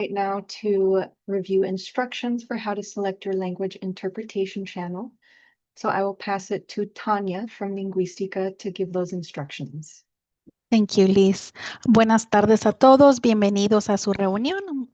right now to review instructions for how to select your language interpretation channel. So I will pass it to Tanya from Lingüística to give those instructions. Thank you, Liz. Buenas tardes a todos. Bienvenidos a su reunión.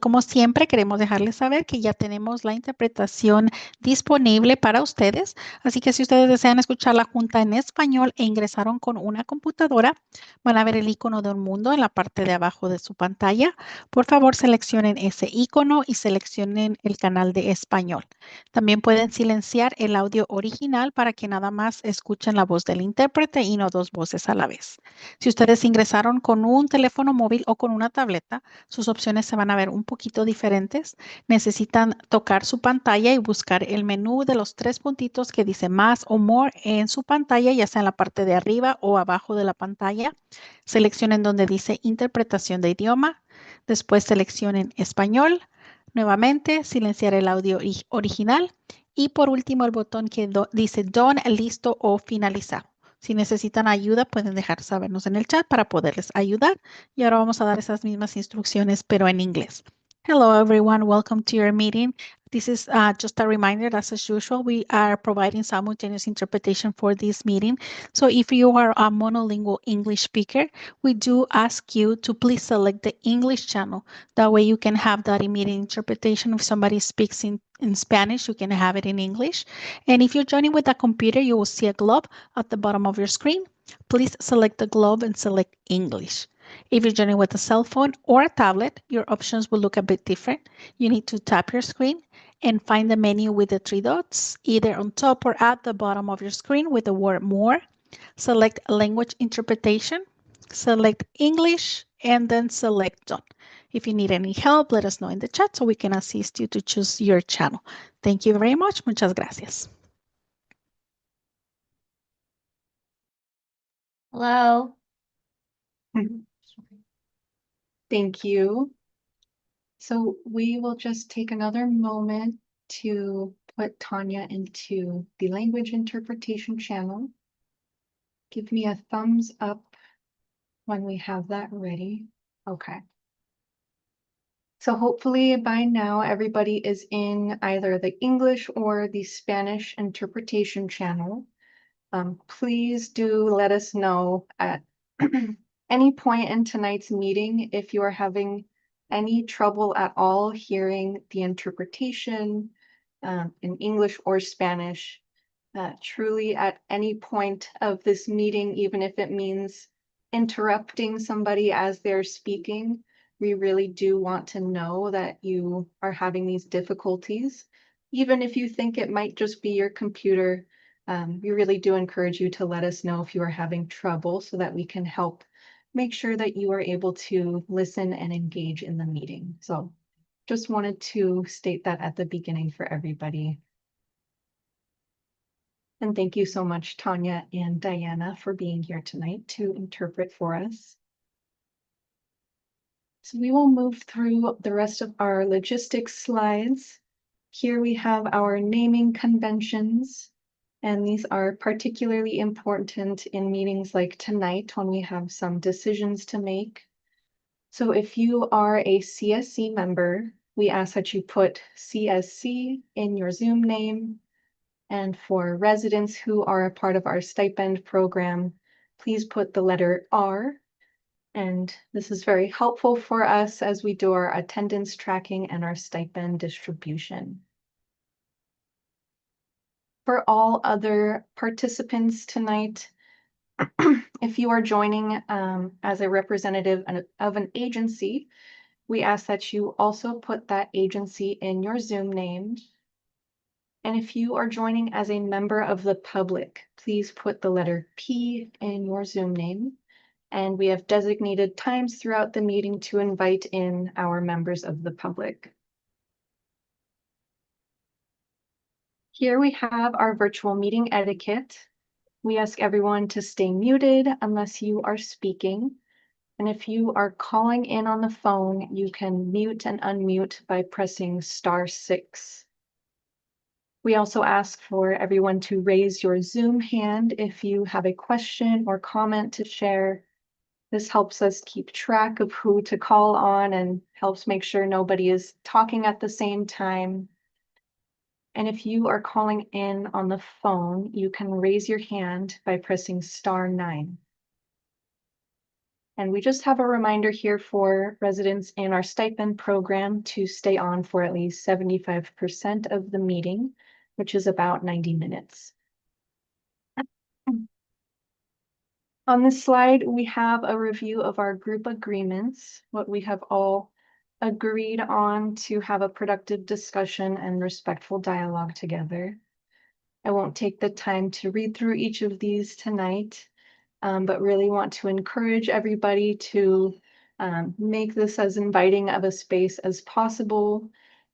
Como siempre, queremos dejarles saber que ya tenemos la interpretación disponible para ustedes. Así que si ustedes desean escuchar la junta en español e ingresaron con una computadora, van a ver el icono de un mundo en la parte de abajo de su pantalla. Por favor, seleccionen ese icono y seleccionen el canal de español. También pueden silenciar el audio original para que nada más escuchen la voz del intérprete y no dos voces a la vez. Si ustedes ingresaron con un teléfono móvil o con una tableta, sus opciones se van a ver un poquito diferentes. Necesitan tocar su pantalla y buscar el menú de los tres puntitos que dice más o more en su pantalla, ya sea en la parte de arriba o abajo de la pantalla. Seleccionen donde dice interpretación de idioma. Después seleccionen español. Nuevamente, silenciar el audio original. Y por último, el botón que dice done, listo o finalizado. Si necesitan ayuda, pueden dejar sabernos en el chat para poderles ayudar. Y ahora vamos a dar esas mismas instrucciones, pero en inglés. Hello, everyone. Welcome to your meeting. This is just a reminder that, as usual, we are providing simultaneous interpretation for this meeting. So if you are a monolingual English speaker, we do ask you to please select the English channel. That way you can have that immediate interpretation. If somebody speaks in Spanish, you can have it in English. And if you're joining with a computer, you will see a globe at the bottom of your screen. Please select the globe and select English. If you're joining with a cell phone or a tablet, your options will look a bit different. You need to tap your screen and find the menu with the three dots, either on top or at the bottom of your screen with the word more. Select language interpretation, select English, and then select done. If you need any help, let us know in the chat so we can assist you to choose your channel. Thank you very much. Muchas gracias. Hello. Thank you. So we will just take another moment to put Tanya into the language interpretation channel. Give me a thumbs up when we have that ready. Okay. So hopefully by now everybody is in either the English or the Spanish interpretation channel. Please do let us know at any point in tonight's meeting if you are having any trouble at all hearing the interpretation in English or Spanish. Truly at any point of this meeting, even if it means interrupting somebody as they're speaking, we really do want to know that you are having these difficulties. Even if you think it might just be your computer, we really do encourage you to let us know if you are having trouble so that we can help make sure that you are able to listen and engage in the meeting. So just wanted to state that at the beginning for everybody. And thank you so much, Tanya and Diana, for being here tonight to interpret for us. So we will move through the rest of our logistics slides. Here we have our naming conventions, and these are particularly important in meetings like tonight when we have some decisions to make. So if you are a CSC member, we ask that you put CSC in your Zoom name. And for residents who are a part of our stipend program, please put the letter R. And this is very helpful for us as we do our attendance tracking and our stipend distribution. For all other participants tonight, if you are joining as a representative of an agency, we ask that you also put that agency in your Zoom name. And if you are joining as a member of the public, please put the letter P in your Zoom name. And we have designated times throughout the meeting to invite in our members of the public. Here we have our virtual meeting etiquette. We ask everyone to stay muted unless you are speaking. And if you are calling in on the phone, you can mute and unmute by pressing *6. We also ask for everyone to raise your Zoom hand if you have a question or comment to share. This helps us keep track of who to call on and helps make sure nobody is talking at the same time. And if you are calling in on the phone, you can raise your hand by pressing *9. And we just have a reminder here for residents in our stipend program to stay on for at least 75% of the meeting, which is about 90 minutes. On this slide, we have a review of our group agreements, what we have all agreed on to have a productive discussion and respectful dialogue together. I won't take the time to read through each of these tonight, but really want to encourage everybody to make this as inviting of a space as possible.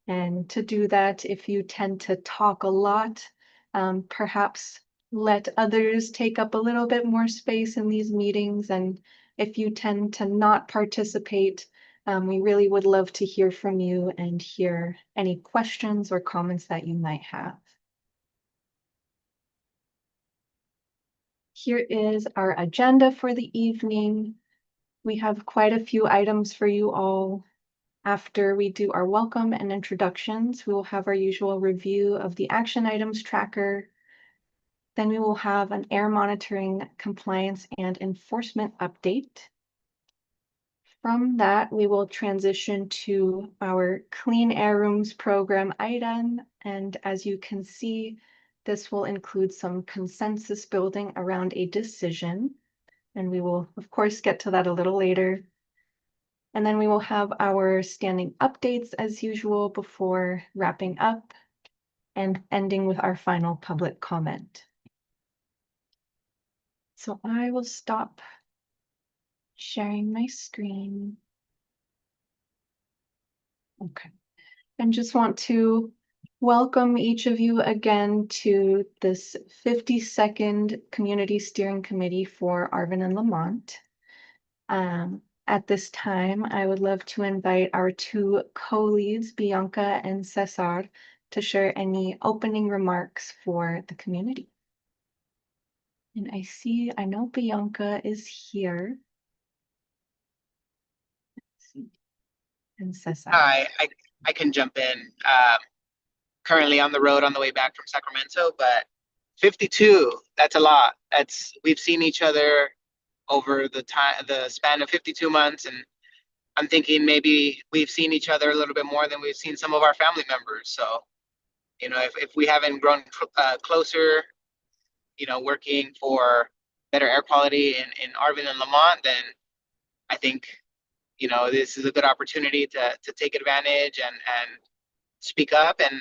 And to do that, if you tend to talk a lot, perhaps let others take up a little bit more space in these meetings. And if you tend to not participate, we really would love to hear from you and hear any questions or comments that you might have. Here is our agenda for the evening. We have quite a few items for you all. After we do our welcome and introductions, we will have our usual review of the action items tracker. Then we will have an air monitoring, compliance, and enforcement update. From that, we will transition to our Clean Air Rooms program item. And as you can see, this will include some consensus building around a decision. And we will, of course, get to that a little later. And then we will have our standing updates as usual before wrapping up and ending with our final public comment. So I will stop sharing my screen. Okay. And just want to welcome each of you again to this 52nd Community Steering Committee for Arvin and Lamont. At this time, I would love to invite our two co-leads, Bianca and Cesar, to share any opening remarks for the community. And I know Bianca is here. Let's see. And Cesar. Hi, I can jump in. Currently on the road on the way back from Sacramento, but 52, that's a lot. We've seen each other over the span of 52 months, and I'm thinking maybe we've seen each other a little bit more than we've seen some of our family members. So, if we haven't grown closer, working for better air quality in Arvin and Lamont, then I think, this is a good opportunity to take advantage and speak up and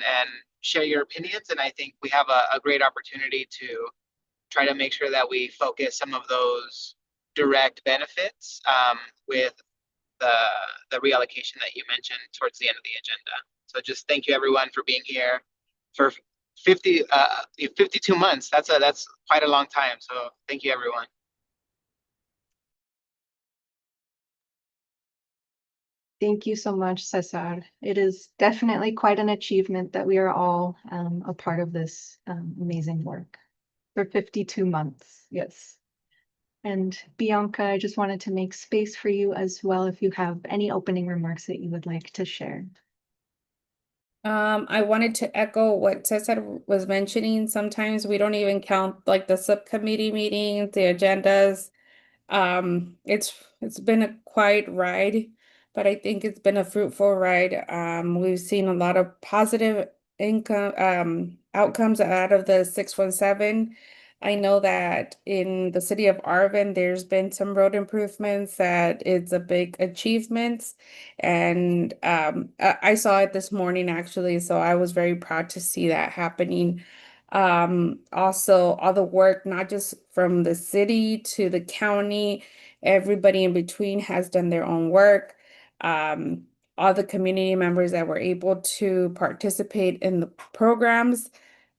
share your opinions. And I think we have a great opportunity to try to make sure that we focus some of those direct benefits with the reallocation that you mentioned towards the end of the agenda. So just thank you everyone for being here for 52 months. That's quite a long time. So thank you everyone. Thank you so much, Cesar. It is definitely quite an achievement that we are all a part of this amazing work for 52 months. Yes. And Bianca, I just wanted to make space for you as well if you have any opening remarks that you would like to share. I wanted to echo what Cesar was mentioning. Sometimes we don't even count like the subcommittee meetings, the agendas. It's been a quiet ride, but I think it's been a fruitful ride. We've seen a lot of positive outcomes out of the 617. I know that in the city of Arvin, there's been some road improvements that it's a big achievement. And I saw it this morning actually, so I was very proud to see that happening. Also all the work, not just from the city to the county, everybody in between has done their own work. All the community members that were able to participate in the programs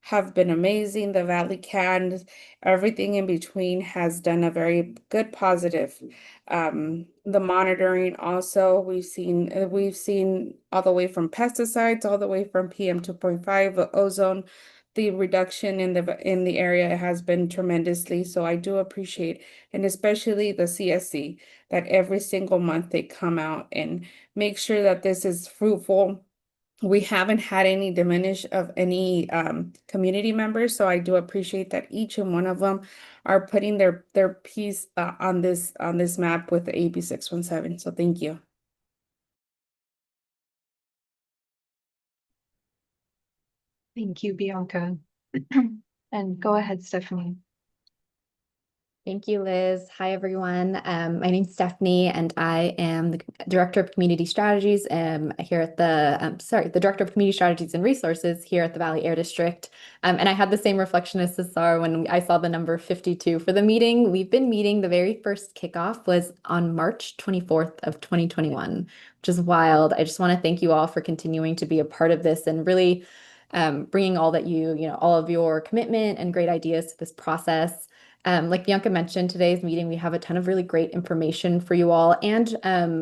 have been amazing. The Valley Can, everything in between has done a very good positive. The monitoring also, we've seen all the way from pesticides, all the way from PM 2.5, ozone, the reduction in the area has been tremendously. So I do appreciate, and especially the CSC, that every single month they come out and make sure that this is fruitful. We haven't had any diminish of any community members, so I do appreciate that each and one of them are putting their piece on this map with the AB 617. So thank you. Thank you, Bianca. And go ahead, Stephanie. Thank you, Liz. Hi, everyone. My name's Stephanie, and I am the Director of Community Strategies here at the Director of Community Strategies and Resources here at the Valley Air District. And I had the same reflection as Cesar when I saw the number 52 for the meeting. We've been meeting, the very first kickoff was on March 24th of 2021, which is wild. I just want to thank you all for continuing to be a part of this and really bringing all that all of your commitment and great ideas to this process. Like Bianca mentioned, today's meeting, we have a ton of really great information for you all and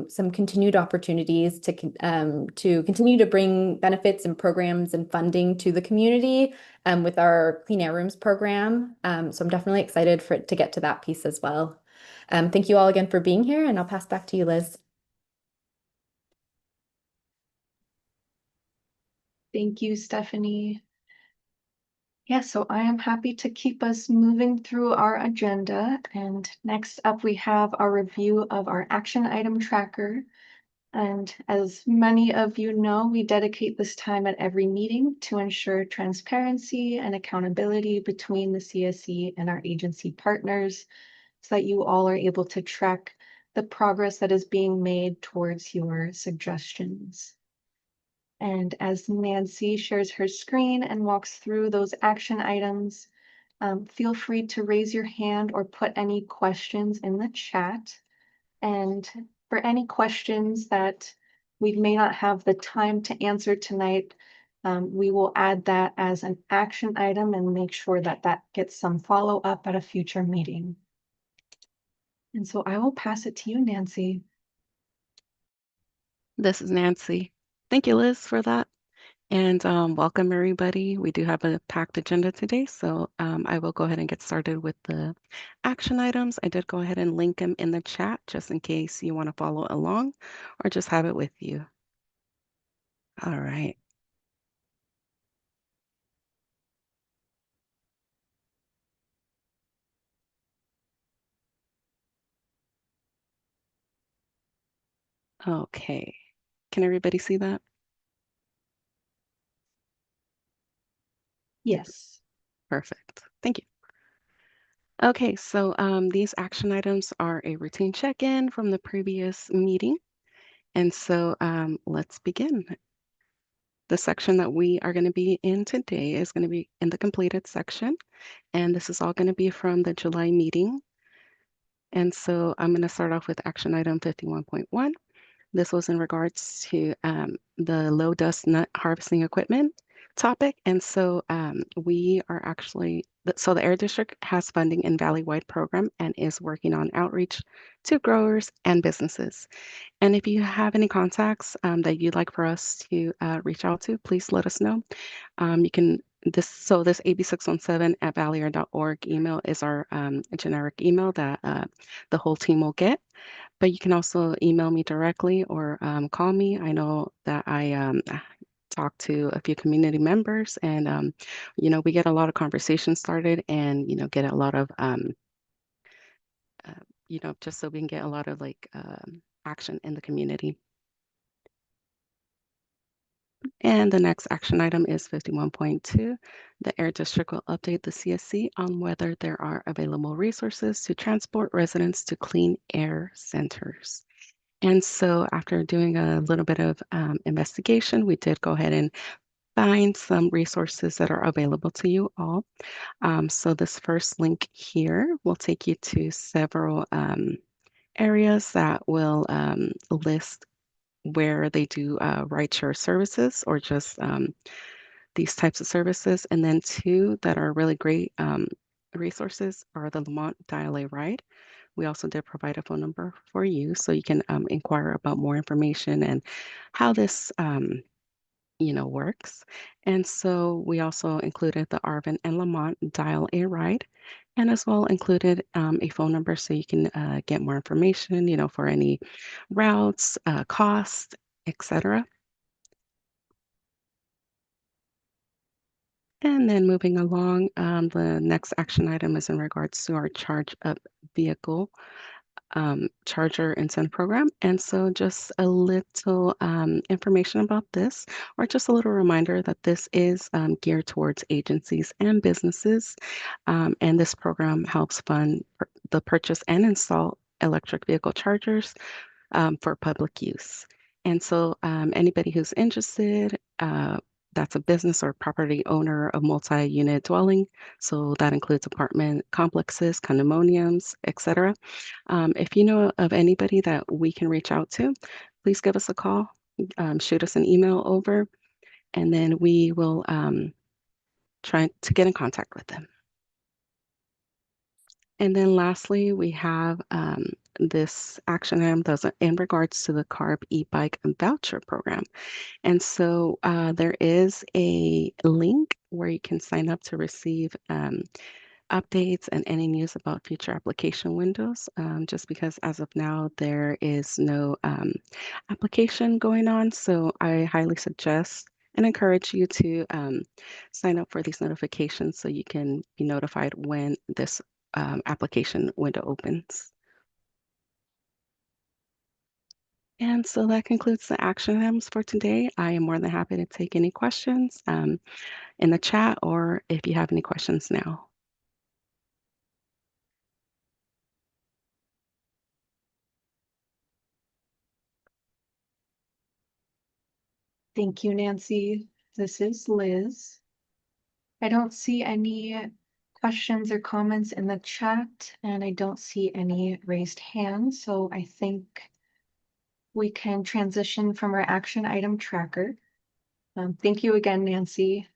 some continued opportunities to continue to bring benefits and programs and funding to the community with our Clean Air Rooms program. So I'm definitely excited to get to that piece as well. Thank you all again for being here, and I'll pass back to you, Liz. Thank you, Stephanie. Yeah, so I am happy to keep us moving through our agenda. And next up, we have our review of our action item tracker. And as many of you know, we dedicate this time at every meeting to ensure transparency and accountability between the CSC and our agency partners so that you all are able to track the progress that is being made towards your suggestions. And as Nancy shares her screen and walks through those action items, feel free to raise your hand or put any questions in the chat. And for any questions that we may not have the time to answer tonight, we will add that as an action item and make sure that that gets some follow-up at a future meeting. And so I will pass it to you, Nancy. This is Nancy. Thank you, Liz, for that. And welcome, everybody. We do have a packed agenda today, so I will go ahead and get started with the action items. I did go ahead and link them in the chat just in case you want to follow along or just have it with you. All right. Okay. Can everybody see that? Yes. Perfect. Thank you. Okay, so these action items are a routine check-in from the previous meeting. And so let's begin. The section that we are going to be in today is going to be in the completed section. And this is all going to be from the July meeting. And so I'm going to start off with action item 51.1. This was in regards to the low dust nut harvesting equipment topic. And so we are actually, so the Air District has funding in Valley-wide program and is working on outreach to growers and businesses. And if you have any contacts that you'd like for us to reach out to, please let us know. You can, this ab617@valleyair.org email is our generic email that the whole team will get. But you can also email me directly or call me. I know that I talk to a few community members and, we get a lot of conversations started and, get a lot of, just so we can get a lot of action in the community. And the next action item is 51.2. The Air District will update the CSC on whether there are available resources to transport residents to clean air centers. And so after doing a little bit of investigation, we did go ahead and find some resources that are available to you all. So this first link here will take you to several areas that will list where they do rideshare services or just these types of services. And then two that are really great resources are the Lamont Dial a Ride. We also did provide a phone number for you so you can inquire about more information and how this works. And so we also included the Arvin and Lamont dial a ride, and as well included a phone number so you can get more information, for any routes, costs, etc. And then moving along, the next action item is in regards to our charge up vehicle charger incentive program. And so just a little information about this, or just a little reminder that this is geared towards agencies and businesses. And this program helps fund the purchase and install electric vehicle chargers for public use. And so anybody who's interested, that's a business or property owner of multi-unit dwelling. So that includes apartment complexes, condominiums, etc. If you know of anybody that we can reach out to, please give us a call, shoot us an email over, and then we will try to get in contact with them. And then lastly, we have this action item that's in regards to the CARB e-bike voucher program. And so there is a link where you can sign up to receive updates and any news about future application windows, just because as of now, there is no application going on. So I highly suggest and encourage you to sign up for these notifications so you can be notified when this application window opens. And so that concludes the action items for today. I am more than happy to take any questions in the chat or if you have any questions now. Thank you, Nancy. This is Liz. I don't see any questions or comments in the chat, and I don't see any raised hands, so I think we can transition from our action item tracker. Thank you again, Nancy.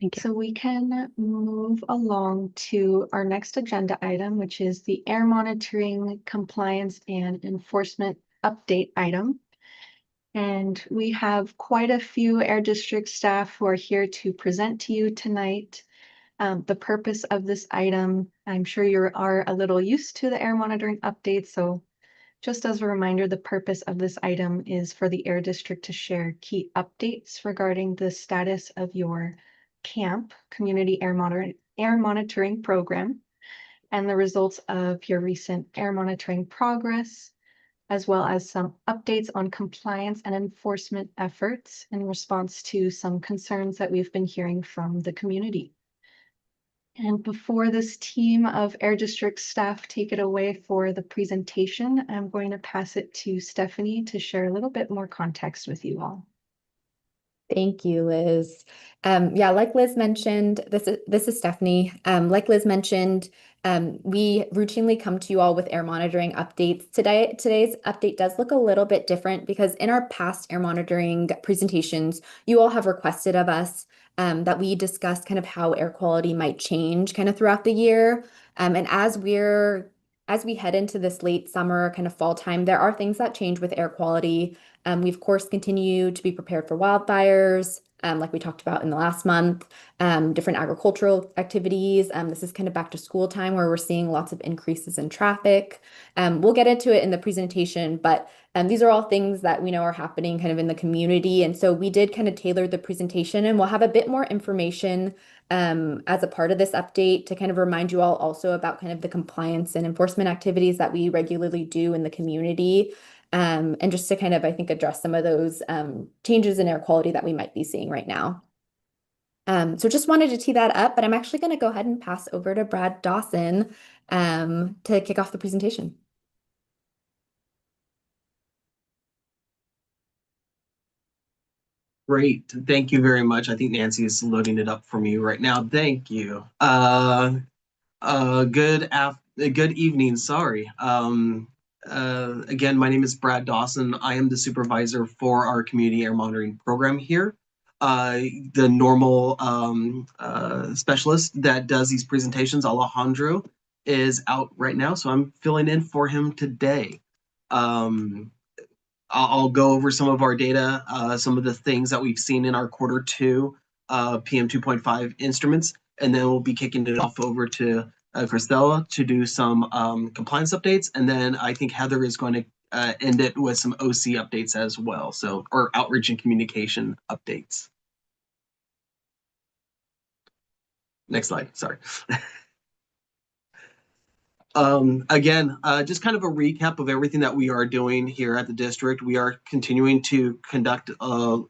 Thank you. So we can move along to our next agenda item, which is the air monitoring compliance and enforcement update item. And we have quite a few air district staff who are here to present to you tonight. The purpose of this item, I'm sure you are a little used to the air monitoring update, so just as a reminder, the purpose of this item is for the Air District to share key updates regarding the status of your CAMP, Community Air Monitoring Program, and the results of your recent air monitoring progress, as well as some updates on compliance and enforcement efforts in response to some concerns that we've been hearing from the community. And before this team of Air District staff take it away for the presentation, I'm going to pass it to Stephanie to share a little bit more context with you all. Thank you, Liz. Yeah, like Liz mentioned, this is Stephanie. Like Liz mentioned, we routinely come to you all with air monitoring updates. Today's update does look a little bit different because in our past air monitoring presentations, you all have requested of us that we discuss kind of how air quality might change kind of throughout the year. And as we head into this late summer, kind of fall time, there are things that change with air quality. We, of course, continue to be prepared for wildfires, like we talked about in the last month, different agricultural activities. This is kind of back to school time where we're seeing lots of increases in traffic. We'll get into it in the presentation, but these are all things that we know are happening kind of in the community. And so we did kind of tailor the presentation, and we'll have a bit more information as a part of this update to kind of remind you all also about kind of the compliance and enforcement activities that we regularly do in the community. And just to kind of, I think, address some of those changes in air quality that we might be seeing right now. So just wanted to tee that up, but I'm actually going to go ahead and pass over to Brad Dawson to kick off the presentation. Great. Thank you very much. I think Nancy is loading it up for me right now. Thank you. Good evening. Sorry. Again, my name is Brad Dawson. I am the supervisor for our community air monitoring program here. The normal specialist that does these presentations, Alejandro, is out right now, so I'm filling in for him today. I'll go over some of our data, some of the things that we've seen in our Q2 PM 2.5 instruments, and then we'll be kicking it off over to Christella to do some compliance updates, and then I think Heather is going to end it with some OC updates as well, so or outreach and communication updates. Next slide, sorry. Again, just kind of a recap of everything that we are doing here at the district. We are continuing to conduct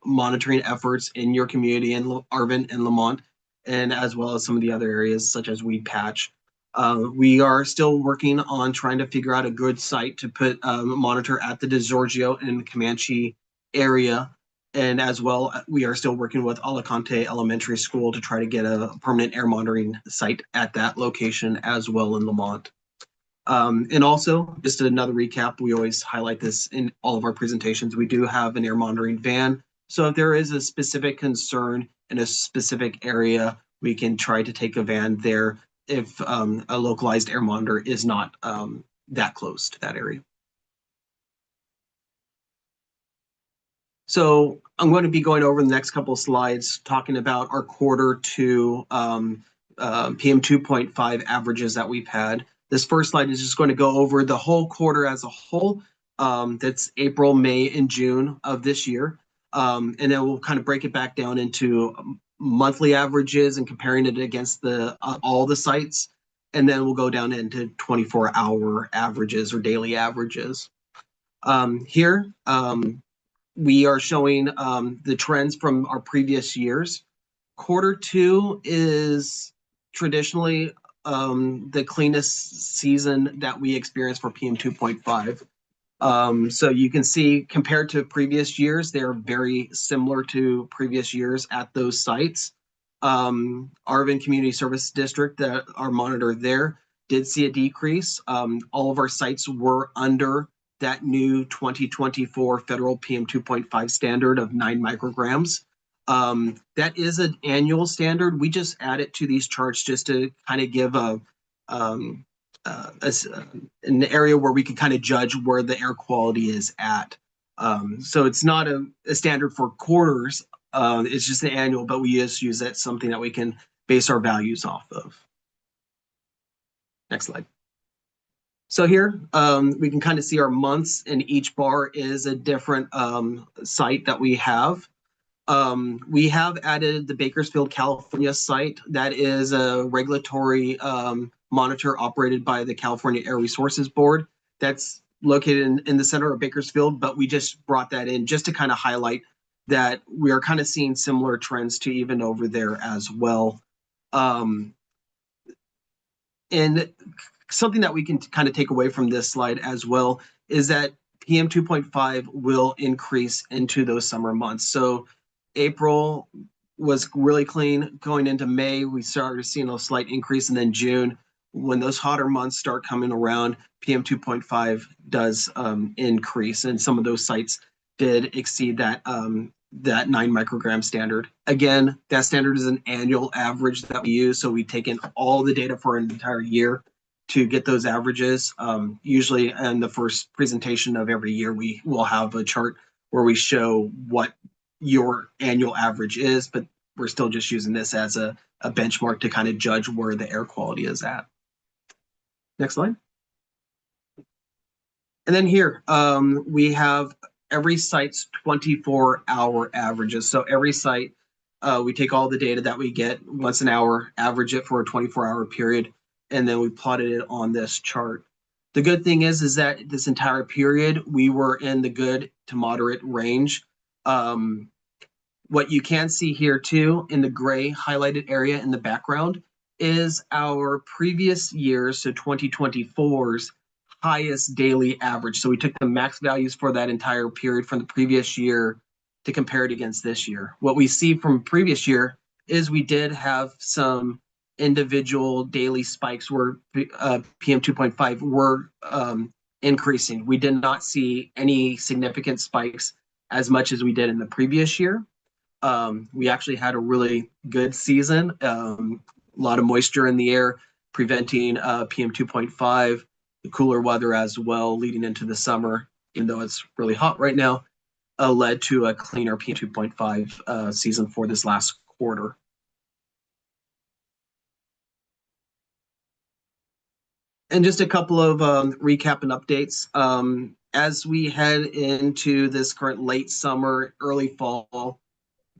monitoring efforts in your community in Arvin and Lamont, and as well as some of the other areas such as Weed Patch. We are still working on trying to figure out a good site to put monitor at the DeGiorgio and Comanche area. And as well, we are still working with Alicante Elementary School to try to get a permanent air monitoring site at that location as well in Lamont. And also, just another recap, we always highlight this in all of our presentations. We do have an air monitoring van. So if there is a specific concern in a specific area, we can try to take a van there if a localized air monitor is not that close to that area. So I'm going to be going over the next couple of slides talking about our Q2 PM 2.5 averages that we've had. This first slide is just going to go over the whole quarter as a whole. That's April, May, and June of this year. And then we'll kind of break it back down into monthly averages and comparing it against the all the sites. And then we'll go down into 24-hour averages or daily averages. Here, we are showing the trends from our previous years. Q2 is traditionally the cleanest season that we experience for PM 2.5. So you can see compared to previous years, they're very similar to previous years at those sites. Arvin Community Service District, that our monitor there, did see a decrease. All of our sites were under that new 2024 federal PM 2.5 standard of 9 micrograms. That is an annual standard. We just add it to these charts just to kind of give an area where we can kind of judge where the air quality is at. So it's not a standard for quarters. It's just an annual, but we just use that something that we can base our values off of. Next slide. So here we can kind of see our months, and each bar is a different site that we have. We have added the Bakersfield, California site. That is a regulatory monitor operated by the California Air Resources Board. That's located in the center of Bakersfield, but we just brought that in just to kind of highlight that we are kind of seeing similar trends to even over there as well. And something that we can kind of take away from this slide as well is that PM 2.5 will increase into those summer months. So April was really clean. Going into May, we started seeing a slight increase, and then June, when those hotter months start coming around, PM 2.5 does increase, and some of those sites did exceed that 9 microgram standard. Again, that standard is an annual average that we use, so we take in all the data for an entire year to get those averages. Usually in the first presentation of every year, we will have a chart where we show what your annual average is, but we're still just using this as a benchmark to kind of judge where the air quality is at. Next slide. And then here, we have every site's 24-hour averages. So every site, we take all the data that we get once an hour, average it for a 24-hour period, and then we plotted it on this chart. The good thing is that this entire period, we were in the good to moderate range. What you can see here too, in the gray highlighted area in the background, is our previous years, so 2024's highest daily average. So we took the max values for that entire period from the previous year to compare it against this year. What we see from previous year is we did have some individual daily spikes where PM 2.5 were increasing. We did not see any significant spikes as much as we did in the previous year. We actually had a really good season, a lot of moisture in the air, preventing PM 2.5, the cooler weather as well leading into the summer. even though it's really hot right now, led to a cleaner PM 2.5 season for this last quarter. And just a couple of recap and updates. As we head into this current late summer, early fall,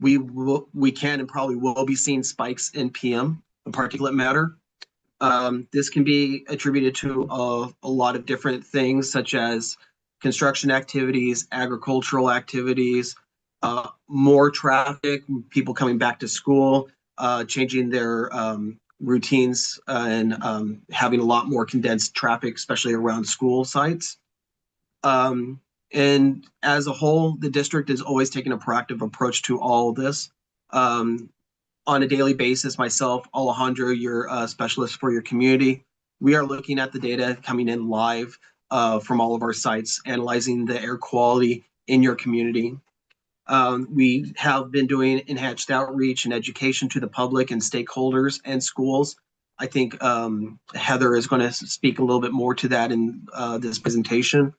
we can and probably will be seeing spikes in PM, in particulate matter. This can be attributed to a lot of different things, such as construction activities, agricultural activities, more traffic, people coming back to school, changing their routines, and having a lot more condensed traffic, especially around school sites. And as a whole, the district is always taking a proactive approach to all of this. On a daily basis, myself, Alejandro, your specialist for your community, we are looking at the data coming in live from all of our sites, analyzing the air quality in your community. We have been doing enhanced outreach and education to the public and stakeholders and schools. I think Heather is going to speak a little bit more to that in this presentation.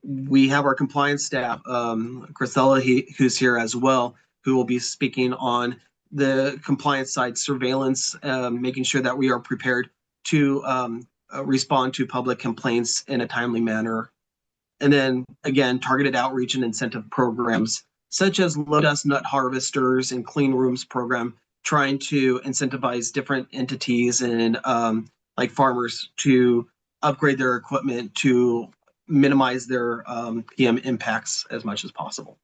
We have our compliance staff, Christella, who's here as well, who will be speaking on the compliance side, surveillance, making sure that we are prepared to respond to public complaints in a timely manner. And then again, targeted outreach and incentive programs, such as low dust nut harvesters and clean rooms program, trying to incentivize different entities and like farmers to upgrade their equipment to minimize their PM impacts as much as possible.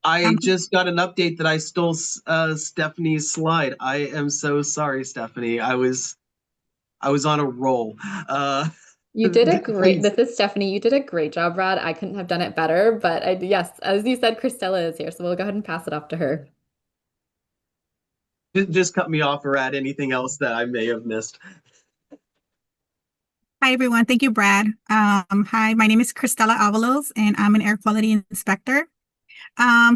I just got an update that I stole Stephanie's slide. I am so sorry, Stephanie. I was on a roll. You did a great, please. this is Stephanie. You did a great job, Brad. I couldn't have done it better, but yes, as you said, Christella is here, so we'll go ahead and pass it off to her. Just cut me off or add anything else that I may have missed. Hi, everyone. Thank you, Brad. Hi, my name is Cristela Avalos, and I'm an air quality inspector.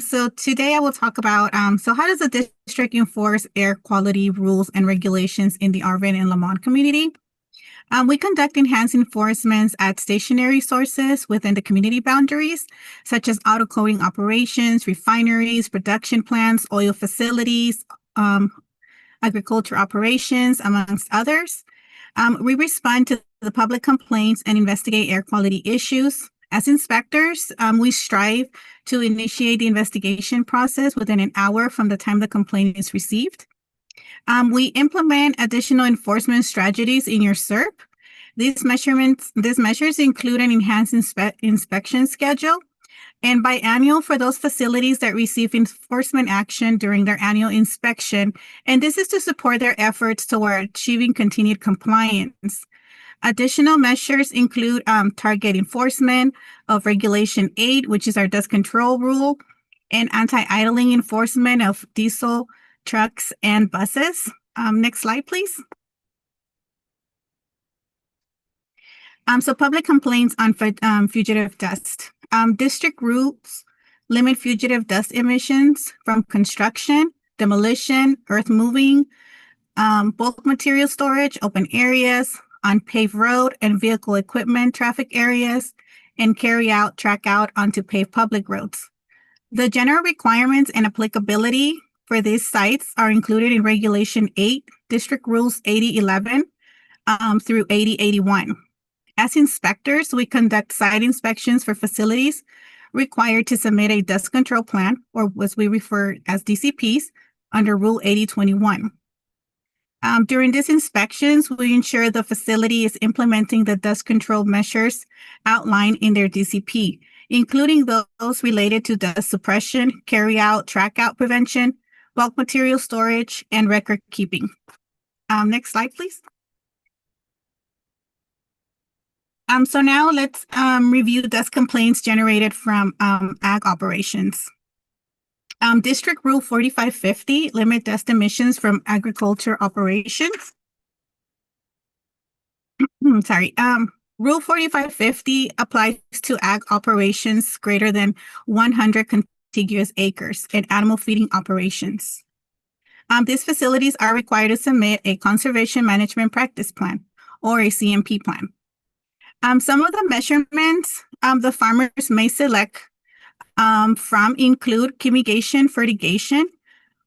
So today I will talk about, so how does the district enforce air quality rules and regulations in the Arvin and Lamont community? We conduct enhanced enforcements at stationary sources within the community boundaries, such as auto coating operations, refineries, production plants, oil facilities, agriculture operations, amongst others. We respond to the public complaints and investigate air quality issues. As inspectors, we strive to initiate the investigation process within an hour from the time the complaint is received. We implement additional enforcement strategies in your SERP. These measures include an enhanced inspection schedule and biannual for those facilities that receive enforcement action during their annual inspection. And this is to support their efforts toward achieving continued compliance. Additional measures include target enforcement of Regulation 8, which is our dust control rule, and anti-idling enforcement of diesel trucks and buses. Next slide, please. So public complaints on fugitive dust. District rules limit fugitive dust emissions from construction, demolition, earth moving, bulk material storage, open areas, on paved road and vehicle equipment traffic areas, and carry out, track out onto paved public roads. The general requirements and applicability for these sites are included in Regulation 8, District Rules 8011 through 8081. As inspectors, we conduct site inspections for facilities required to submit a dust control plan, or as we refer as DCPs, under Rule 8021. During these inspections, we ensure the facility is implementing the dust control measures outlined in their DCP, including those related to dust suppression, carry out, track out prevention, bulk material storage, and record keeping. Next slide, please. So now let's review dust complaints generated from ag operations. District Rule 4550 limit dust emissions from agriculture operations. Sorry. Rule 4550 applies to ag operations greater than 100 contiguous acres and animal feeding operations. These facilities are required to submit a Conservation Management Practice Plan, or a CMP plan. Some of the measurements the farmers may select from include chemigation, fertigation,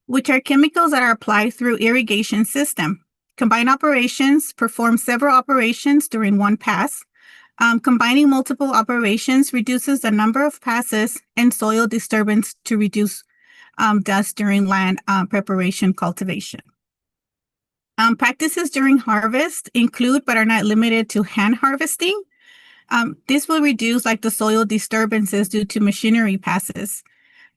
which are chemicals that are applied through irrigation system. Combined operations perform several operations during one pass. Combining multiple operations reduces the number of passes and soil disturbance to reduce dust during land preparation cultivation. Practices during harvest include, but are not limited to, hand harvesting. This will reduce the soil disturbances due to machinery passes,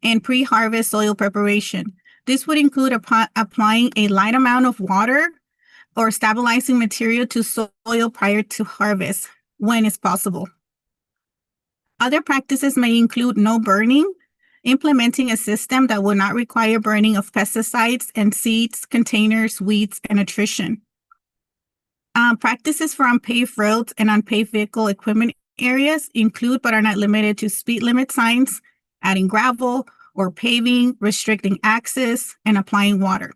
and pre-harvest soil preparation. This would include applying a light amount of water or stabilizing material to soil prior to harvest when it's possible. Other practices may include no burning, implementing a system that will not require burning of pesticides and seeds, containers, weeds, and attrition. Practices for unpaved roads and unpaved vehicle equipment areas include, but are not limited to, speed limit signs, adding gravel or paving, restricting access, and applying water.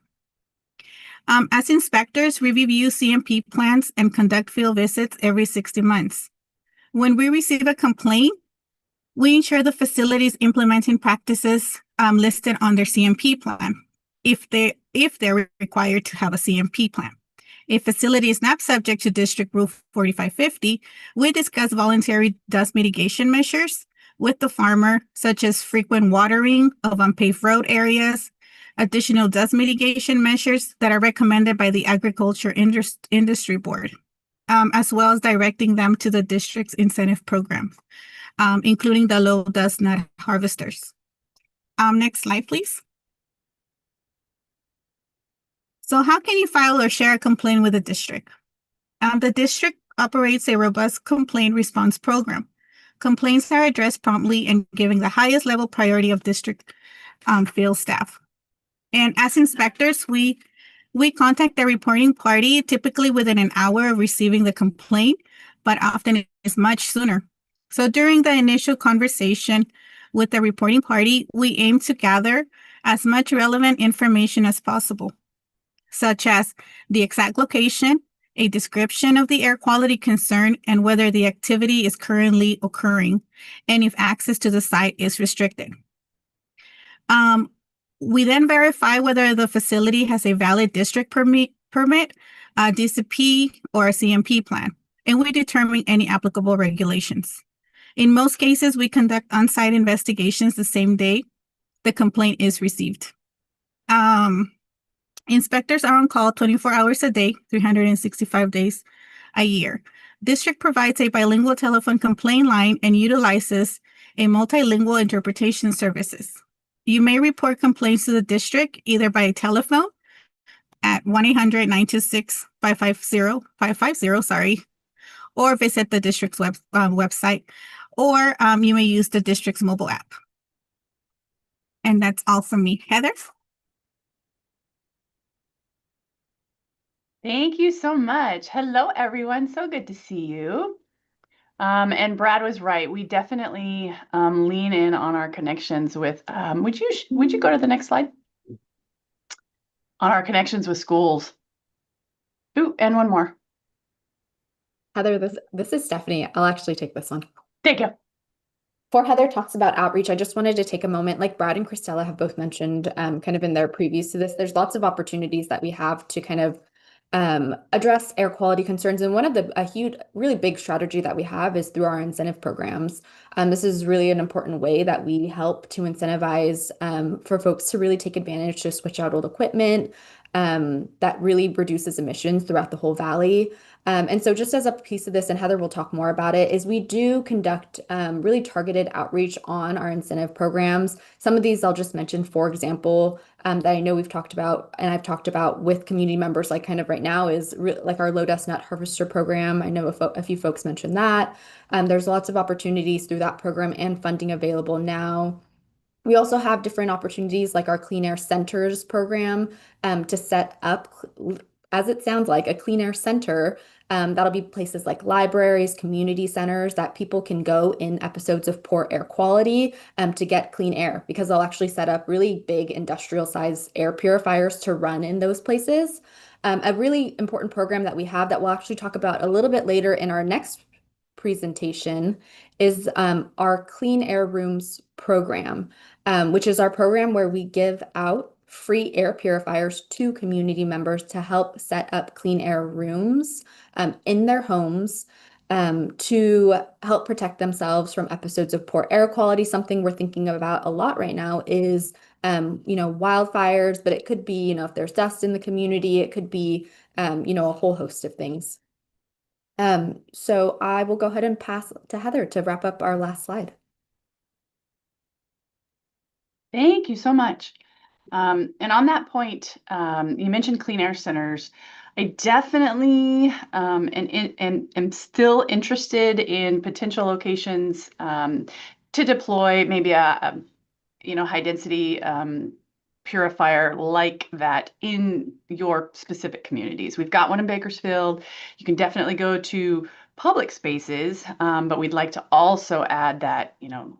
As inspectors, we review CMP plans and conduct field visits every 60 months. When we receive a complaint, we ensure the facility is implementing practices listed on their CMP plan, if they're required to have a CMP plan. If facility is not subject to District Rule 4550, we discuss voluntary dust mitigation measures with the farmer, such as frequent watering of unpaved road areas, additional dust mitigation measures that are recommended by the Agriculture Industry Board, as well as directing them to the district's incentive program, including the low dust nut harvesters. Next slide, please. So how can you file or share a complaint with the district? The district operates a robust complaint response program. Complaints are addressed promptly and giving the highest level priority of district field staff. And as inspectors, we contact the reporting party typically within an hour of receiving the complaint, but often it is much sooner. So during the initial conversation with the reporting party, we aim to gather as much relevant information as possible, such as the exact location, a description of the air quality concern, and whether the activity is currently occurring, and if access to the site is restricted. We then verify whether the facility has a valid district permit, DCP, or a CMP plan, and we determine any applicable regulations. In most cases, we conduct on-site investigations the same day the complaint is received. Inspectors are on call 24 hours a day, 365 days a year. District provides a bilingual telephone complaint line and utilizes a multilingual interpretation services. You may report complaints to the district either by telephone at 1-800-926-550, or visit the district's website, or you may use the district's mobile app. And that's all from me. Heather? Thank you so much. Hello, everyone. So good to see you. And Brad was right. We definitely lean in on our connections with, would you go to the next slide? On our connections with schools. Ooh, and one more. Heather, this is Stephanie. I'll actually take this one. Thank you. Before Heather talks about outreach, I just wanted to take a moment, like Brad and Christella have both mentioned kind of in their previews to this, there's lots of opportunities that we have to kind of address air quality concerns. And one of a huge, really big strategy that we have is through our incentive programs. This is really an important way that we help to incentivize for folks to really take advantage to switch out old equipment that really reduces emissions throughout the whole valley. And so just as a piece of this, and Heather will talk more about it, is we do conduct really targeted outreach on our incentive programs. Some of these I'll just mention, for example, that I know we've talked about and I've talked about with community members, like kind of right now is like our low dust nut harvester program. I know a few folks mentioned that. There's lots of opportunities through that program and funding available now. We also have different opportunities like our Clean Air Centers program to set up as it sounds like, a clean air center. That'll be places like libraries, community centers that people can go in episodes of poor air quality to get clean air, because they'll actually set up really big industrial size air purifiers to run in those places. A really important program that we have that we'll actually talk about a little bit later in our next presentation is our Clean Air Rooms program, which is our program where we give out free air purifiers to community members to help set up clean air rooms in their homes to help protect themselves from episodes of poor air quality. Something we're thinking about a lot right now is, wildfires, but it could be, if there's dust in the community, it could be, a whole host of things. So I will go ahead and pass to Heather to wrap up our last slide. Thank you so much. And on that point, you mentioned clean air centers. I definitely am still interested in potential locations to deploy maybe a high density purifier like that in your specific communities. We've got one in Bakersfield. You can definitely go to public spaces, but we'd like to also add that,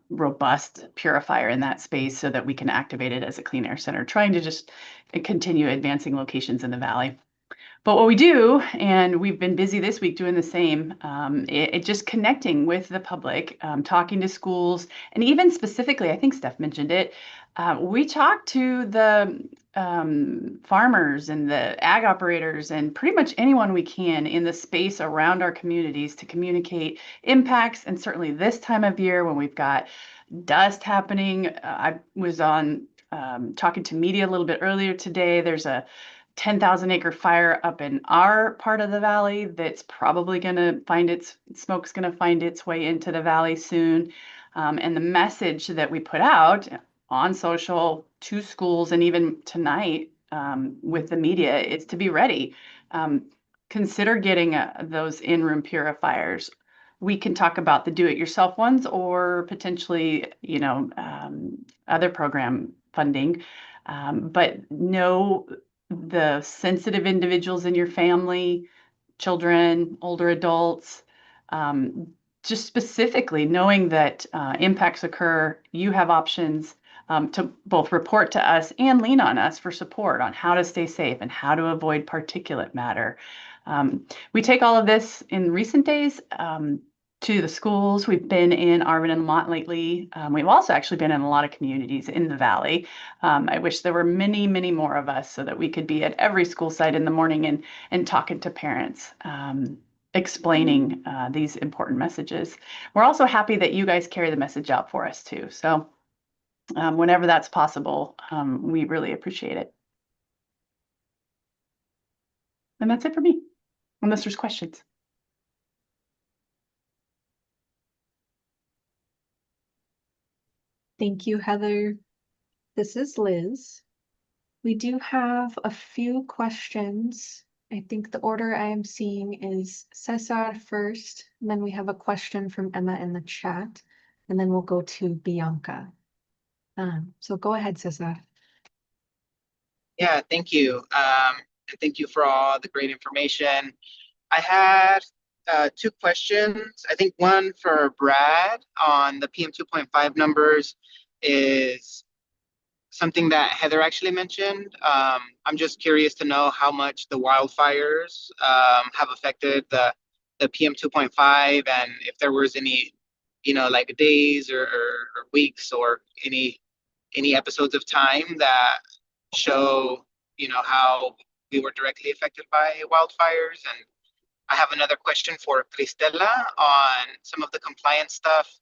robust purifier in that space so that we can activate it as a clean air center, trying to just continue advancing locations in the Valley. But what we do, and we've been busy this week doing the same, it just connecting with the public, talking to schools, and even specifically, I think Steph mentioned it, we talk to the farmers and the ag operators and pretty much anyone we can in the space around our communities to communicate impacts. And certainly this time of year when we've got dust happening, I was on talking to media a little bit earlier today. There's a 10,000 acre fire up in our part of the Valley that's probably going to smoke's going to find its way into the Valley soon. And the message that we put out on social to schools and even tonight with the media is to be ready. Consider getting those in-room purifiers. We can talk about the do-it-yourself ones or potentially, other program funding. But know the sensitive individuals in your family, children, older adults, just specifically knowing that impacts occur, you have options to both report to us and lean on us for support on how to stay safe and how to avoid particulate matter. We take all of this in recent days to the schools. We've been in Arvin and Lamont lately. We've also actually been in a lot of communities in the Valley. I wish there were many, many more of us so that we could be at every school site in the morning and talking to parents, explaining these important messages. We're also happy that you guys carry the message out for us too. So whenever that's possible, we really appreciate it. And that's it for me, unless there's questions. Thank you, Heather. This is Liz. We do have a few questions. I think the order I am seeing is Cesar first, and then we have a question from Emma in the chat, and then we'll go to Bianca. So go ahead, Cesar. Yeah, thank you. And thank you for all the great information. I had two questions. I think one for Brad on the PM 2.5 numbers is something that Heather actually mentioned. I'm just curious to know how much the wildfires have affected the PM 2.5 and if there was any, like days or weeks or any episodes of time that show, how we were directly affected by wildfires. And I have another question for Cristela on some of the compliance stuff.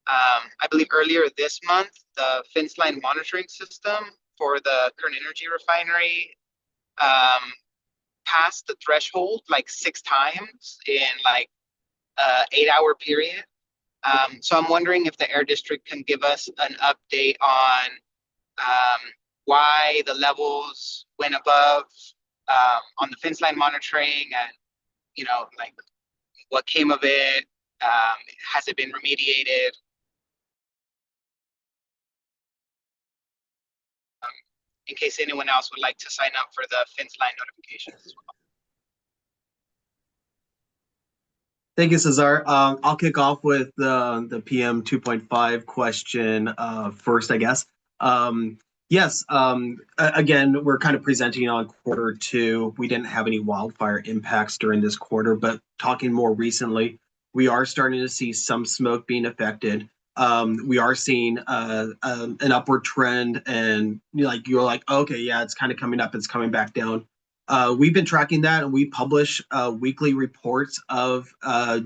I believe earlier this month, the fence line monitoring system for the Kern Energy refinery passed the threshold like 6 times in like 8-hour period. So I'm wondering if the Air District can give us an update on why the levels went above on the fence line monitoring and, like what came of it. Has it been remediated? In case anyone else would like to sign up for the fence line notifications as well. Thank you, Cesar. I'll kick off with the PM 2.5 question first, I guess. Yes, again, we're kind of presenting on quarter two. We didn't have any wildfire impacts during this quarter, but talking more recently, we are starting to see some smoke being affected. We are seeing an upward trend, and you're like, okay, yeah, it's kind of coming up, it's coming back down. We've been tracking that, and we publish weekly reports of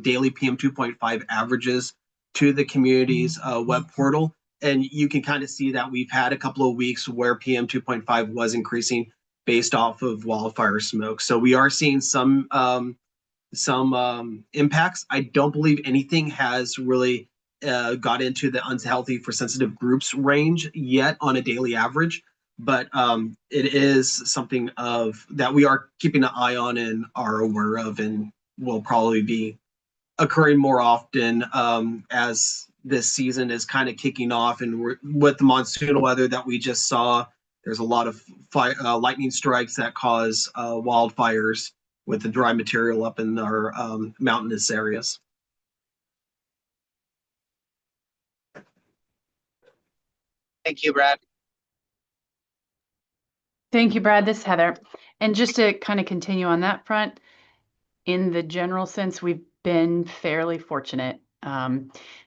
daily PM 2.5 averages to the community's web portal. And you can kind of see that we've had a couple of weeks where PM 2.5 was increasing based off of wildfire smoke. So we are seeing some impacts. I don't believe anything has really got into the unhealthy for sensitive groups range yet on a daily average, but it is something that we are keeping an eye on and are aware of, and will probably be occurring more often as this season is kind of kicking off, and with the monsoon weather that we just saw, there's a lot of lightning strikes that cause wildfires with the dry material up in our mountainous areas. Thank you, Brad. Thank you, Brad. This is Heather. And just to kind of continue on that front, in the general sense, we've been fairly fortunate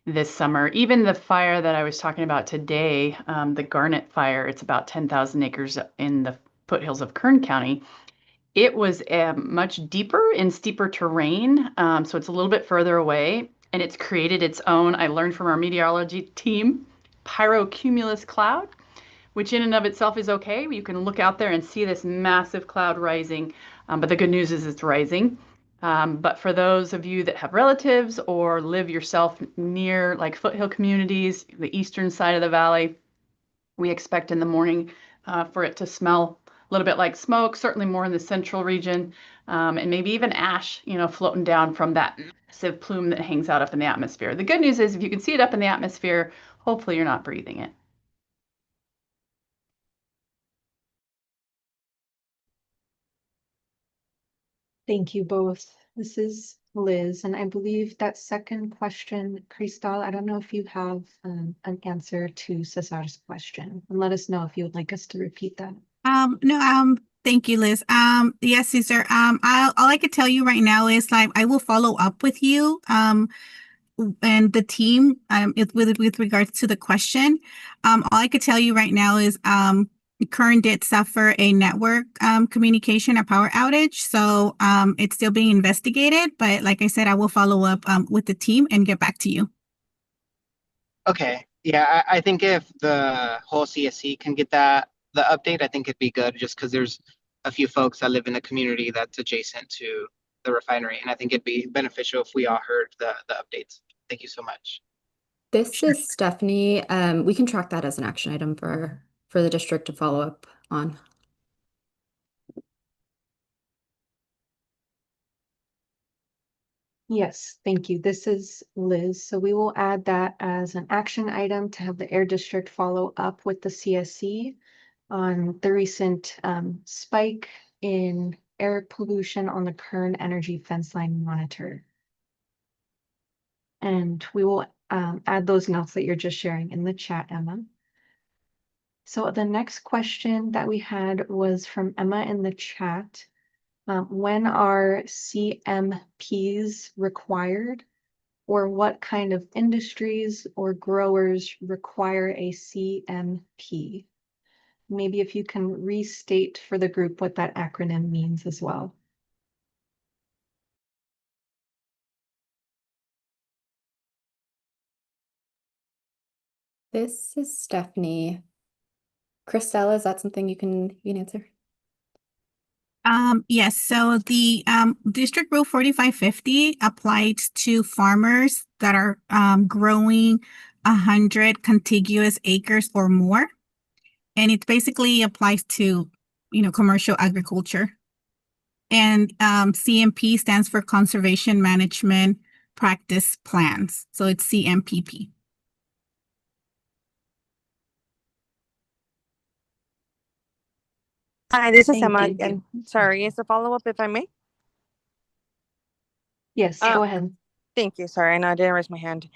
this summer. Even the fire that I was talking about today, the Garnet fire, it's about 10,000 acres in the foothills of Kern County. It was much deeper and steeper terrain, so it's a little bit further away, and it's created its own, I learned from our meteorology team, pyrocumulus cloud, which in and of itself is okay. You can look out there and see this massive cloud rising, but the good news is it's rising. But for those of you that have relatives or live yourself near like foothill communities, the eastern side of the valley, we expect in the morning for it to smell a little bit like smoke, certainly more in the central region, and maybe even ash, floating down from that massive plume that hangs out up in the atmosphere. The good news is if you can see it up in the atmosphere, hopefully you're not breathing it. Thank you both. This is Liz, and I believe that second question, Cristal, I don't know if you have an answer to Cesar's question, and let us know if you would like us to repeat that. No, thank you, Liz. Yes, Cesar. All I could tell you right now is I will follow up with you, and the team, with regards to the question. All I could tell you right now is, Kern did suffer a network communication, a power outage. So it's still being investigated. But like I said, I will follow up with the team and get back to you. Okay. Yeah, I think if the whole CSC can get the update, I think it'd be good, just because there's a few folks that live in the community that's adjacent to the refinery. And I think it'd be beneficial if we all heard the updates. Thank you so much. This is Stephanie. We can track that as an action item for the district to follow up on. Yes, thank you. This is Liz. So we will add that as an action item to have the Air District follow up with the CSC on the recent spike in air pollution on the Kern Energy Fence Line Monitor. And we will add those notes that you're just sharing in the chat, Emma. So the next question that we had was from Emma in the chat. When are CMPs required, or what kind of industries or growers require a CMP? Maybe if you can restate for the group what that acronym means as well. This is Stephanie. Christella, is that something you can answer? Yes, so the District Rule 4550 applies to farmers that are growing 100 contiguous acres or more. And it basically applies to, commercial agriculture. And CMP stands for Conservation Management Practice Plans. So it's CMPP. Hi, this is Thank Emma you. again. Sorry, it's a follow-up if I may. Yes, go ahead. Thank you. Sorry, I didn't raise my hand.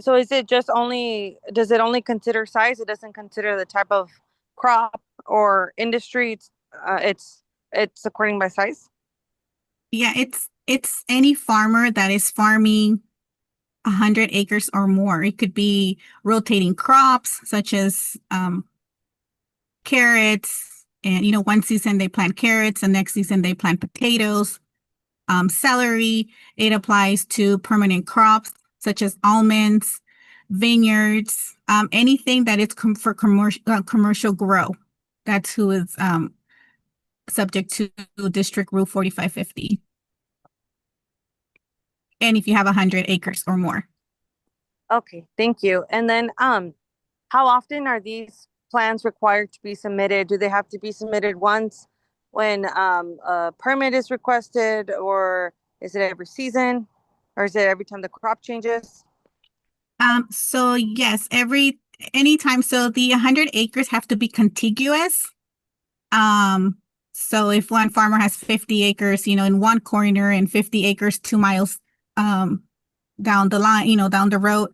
So is it just only, does it only consider size? It doesn't consider the type of crop or industry? It's according by size? Yeah, it's any farmer that is farming 100 acres or more. It could be rotating crops such as carrots, and one season they plant carrots, the next season they plant potatoes, celery. It applies to permanent crops such as almonds, vineyards, anything that is for commercial grow. That's who is subject to District Rule 4550. And if you have 100 acres or more. Okay, thank you. And then how often are these plans required to be submitted? Do they have to be submitted once when a permit is requested, or is it every season, or is it every time the crop changes? So yes, anytime. So the 100 acres have to be contiguous. So if one farmer has 50 acres, in one corner and 50 acres 2 miles down the line, down the road,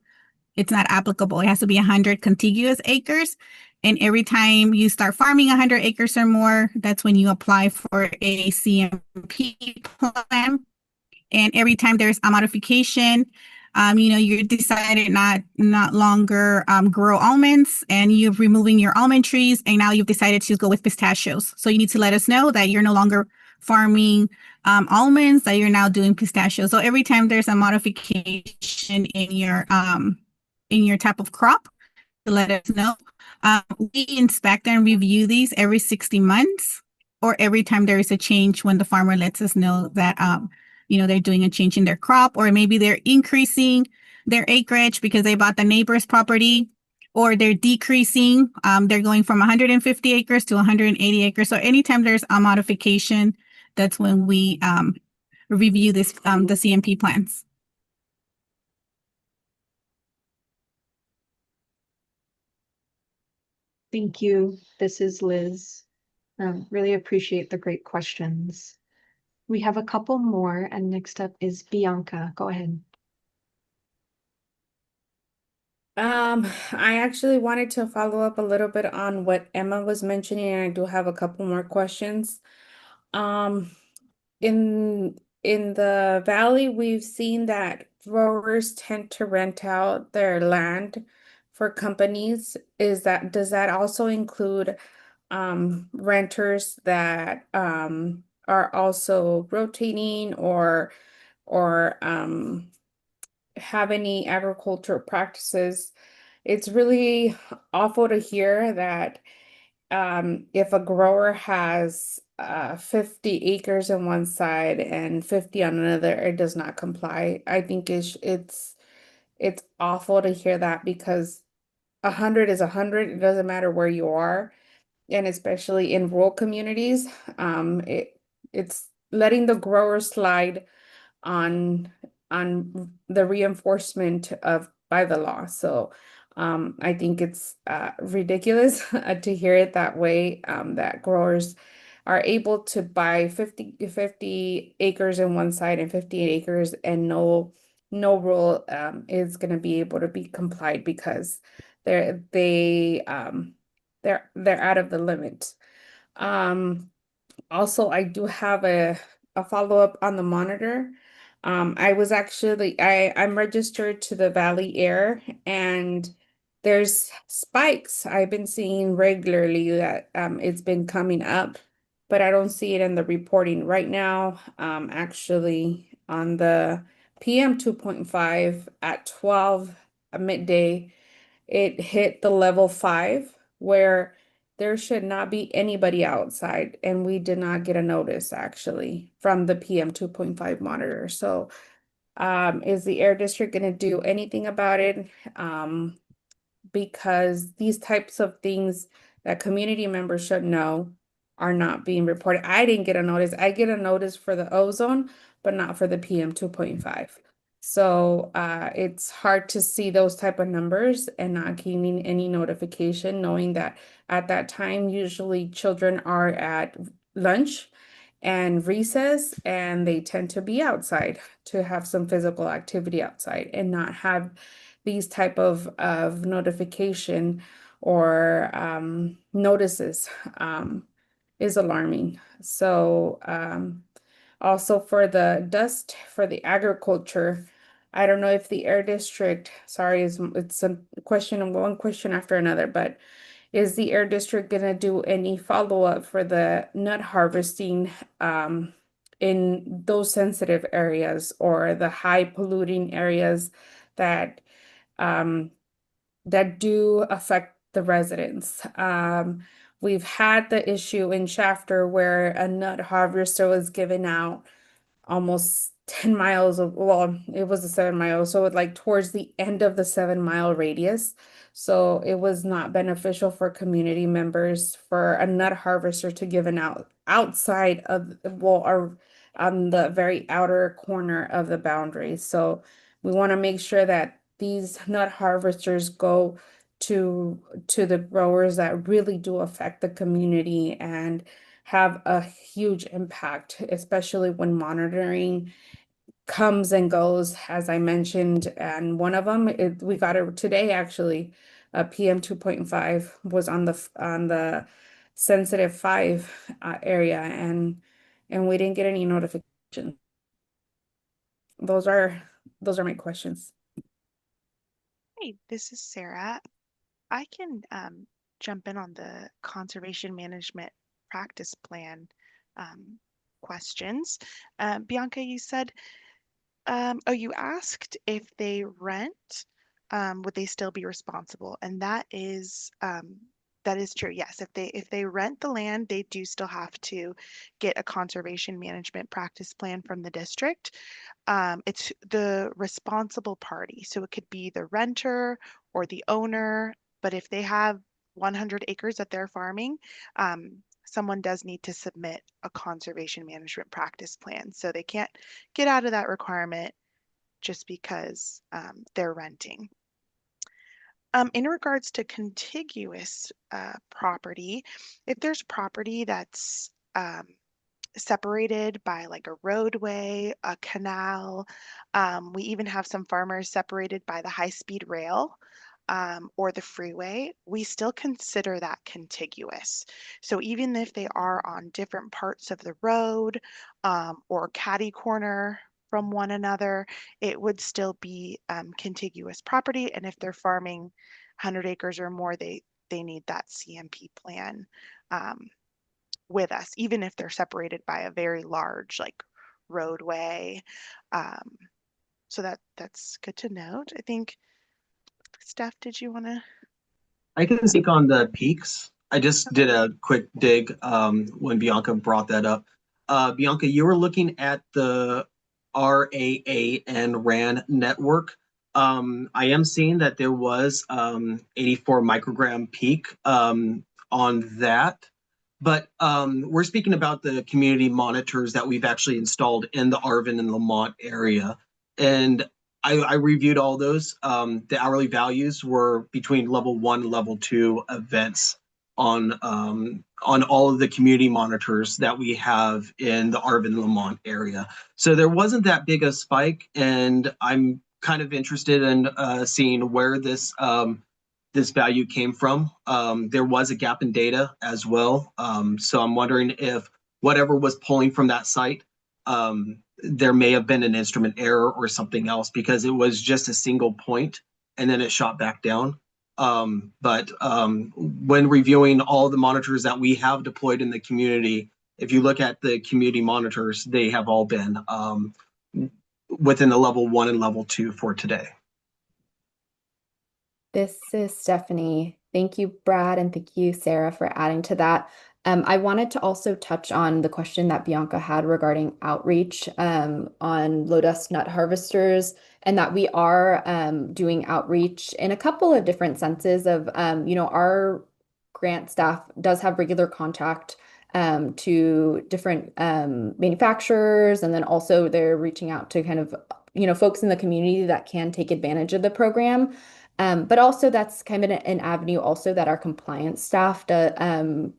it's not applicable. It has to be 100 contiguous acres. And every time you start farming 100 acres or more, that's when you apply for a CMP plan. And every time there's a modification, you decided not longer grow almonds, and you're removing your almond trees, and now you've decided to go with pistachios. So you need to let us know that you're no longer farming almonds, that you're now doing pistachios. So every time there's a modification in your type of crop, let us know. We inspect and review these every 60 months, or every time there is a change when the farmer lets us know that they're doing a change in their crop, or maybe they're increasing their acreage because they bought the neighbor's property, or they're decreasing. They're going from 150 acres to 180 acres. So anytime there's a modification, that's when we review the CMP plans. Thank you. This is Liz. Really appreciate the great questions. We have a couple more, and next up is Bianca. Go ahead. I actually wanted to follow up a little bit on what Emma was mentioning, and I do have a couple more questions. Um, in the valley, we've seen that growers tend to rent out their land for companies. Does that also include renters that are also rotating or have any agricultural practices? It's really awful to hear that if a grower has 50 acres on one side and 50 on another, it does not comply. I think it's awful to hear that, because 100 is 100. It doesn't matter where you are, and especially in rural communities, it's letting the grower slide on the reinforcement of by the law. So I think it's ridiculous to hear it that way, that growers are able to buy 50 acres in one side and 58 acres, and no rule is going to be able to be complied because they're out of the limit. Also, I do have a follow-up on the monitor. I'm registered to the Valley Air, and there's spikes I've been seeing regularly that it's been coming up, but I don't see it in the reporting right now. Actually, on the PM 2.5 at 12 midday, it hit the level 5, where there should not be anybody outside, and we did not get a notice actually from the PM 2.5 monitor. So is the air district going to do anything about it? Because these types of things that community members should know are not being reported. I didn't get a notice. I get a notice for the ozone, but not for the PM 2.5. So it's hard to see those type of numbers and not getting any notification, knowing that at that time, usually children are at lunch and recess, and they tend to be outside to have some physical activity outside and not have these type of notification or notices is alarming. So also for the dust for the agriculture, I don't know if the air district, sorry, it's a question, one question after another, but is the air district gonna do any follow-up for the nut harvesting in those sensitive areas or the high polluting areas that um, that do affect the residents? We've had the issue in Shafter where a nut harvester was given out almost 10 miles of, well, it was a 7 mile, so like towards the end of the 7 mile radius. So it was not beneficial for community members for a nut harvester to give an outside of, well, or on the very outer corner of the boundary. So we want to make sure that these nut harvesters go to the growers that really do affect the community and have a huge impact, especially when monitoring comes and goes, as I mentioned. And one of them, we got it today actually. PM 2.5 was on the sensitive 5 area, and we didn't get any notification. Those are my questions. Hey, this is Sarah. I can jump in on the conservation management practice plan questions. Bianca, you said, oh, you asked if they rent, would they still be responsible? And that is true. Yes, if they rent the land, they do still have to get a conservation management practice plan from the district. It's the responsible party. So it could be the renter or the owner, but if they have 100 acres that they're farming, someone does need to submit a conservation management practice plan. So they can't get out of that requirement just because they're renting. In regards to contiguous property, if there's property that's separated by like a roadway, a canal. We even have some farmers separated by the high-speed rail or the freeway. We still consider that contiguous. So even if they are on different parts of the road or catty corner from one another, it would still be contiguous property. And if they're farming 100 acres or more, they need that CMP plan with us, even if they're separated by a very large like roadway. So that's good to note. I think, Steph, did you want to? I can speak on the peaks. I just did a quick dig when Bianca brought that up. Bianca, you were looking at the RAA and RAN network. I am seeing that there was 84 microgram peak on that. But we're speaking about the community monitors that we've actually installed in the Arvin and Lamont area. And I reviewed all those. The hourly values were between level 1 and level 2 events on all of the community monitors that we have in the Arvin and Lamont area. So there wasn't that big a spike, and I'm kind of interested in seeing where this value came from. There was a gap in data as well. So I'm wondering if whatever was pulling from that site, there may have been an instrument error or something else, because it was just a single point and then it shot back down. But when reviewing all the monitors that we have deployed in the community, if you look at the community monitors, they have all been within the level 1 and level 2 for today. This is Stephanie. Thank you, Brad, and thank you, Sarah, for adding to that. I wanted to also touch on the question that Bianca had regarding outreach on low dust nut harvesters, and that we are doing outreach in a couple of different senses of, our grant staff does have regular contact to different manufacturers, and then also they're reaching out to kind of, folks in the community that can take advantage of the program. But also that's kind of an avenue also that our compliance staff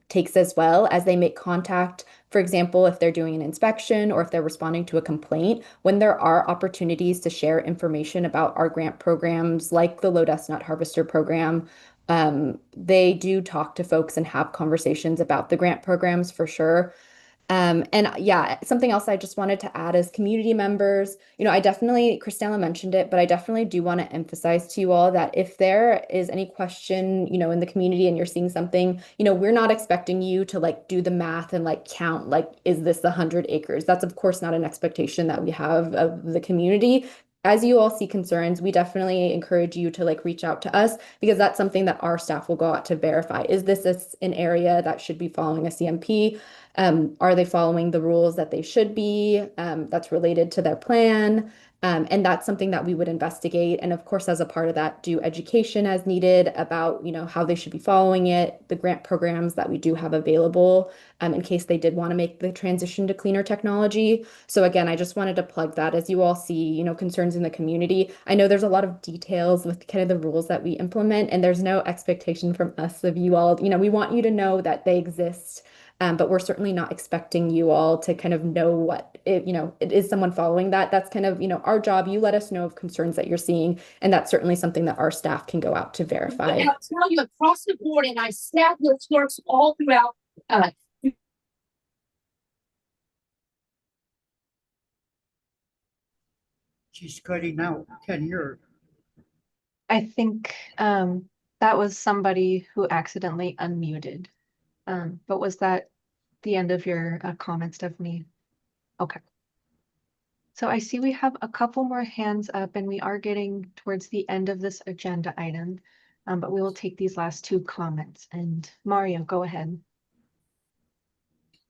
takes as well as they make contact. For example, if they're doing an inspection or if they're responding to a complaint, when there are opportunities to share information about our grant programs, like the Low Dust Nut Harvester program, they do talk to folks and have conversations about the grant programs for sure. And yeah, something else I just wanted to add is community members. I definitely, Christella mentioned it, but I definitely do want to emphasize to you all that if there is any question, in the community and you're seeing something, we're not expecting you to like do the math and like count, like, is this the 100 acres? That's of course not an expectation that we have of the community. As you all see concerns, we definitely encourage you to like reach out to us because that's something that our staff will go out to verify. Is this an area that should be following a CMP? Are they following the rules that they should be, that's related to their plan? And that's something that we would investigate. And of course, as a part of that, do education as needed about, how they should be following it, the grant programs that we do have available, in case they did want to make the transition to cleaner technology. So again, I just wanted to plug that as you all see, concerns in the community. I know there's a lot of details with kind of the rules that we implement, and there's no expectation from us of you all. We want you to know that they exist. But we're certainly not expecting you all to kind of know what, it is someone following that. That's kind of, our job. You let us know of concerns that you're seeing, and that's certainly something that our staff can go out to verify. I'll tell you across the board, and I sat with clerks all throughout. She's cutting out. Can't hear her. I think that was somebody who accidentally unmuted. But was that the end of your comment, Stephanie? Okay. So I see we have a couple more hands up and we are getting towards the end of this agenda item, but we will take these last two comments. And Mario, go ahead.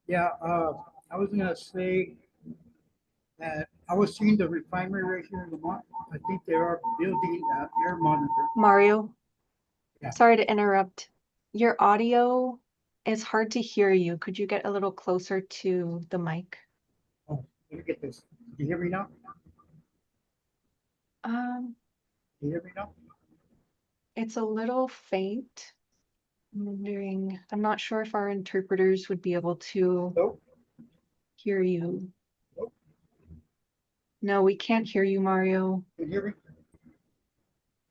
Yeah, I was gonna say that I was seeing the refinery right here in Lamont. I think they are building an air monitor. Mario, Yeah. sorry to interrupt. Your audio is hard to hear you. Could you get a little closer to the mic? Oh, let me get this. Can you hear me now? Can you hear me now? It's a little faint. I'm not sure if our interpreters would be able to Nope. hear you. Nope. No, we can't hear you, Mario. Can you hear me?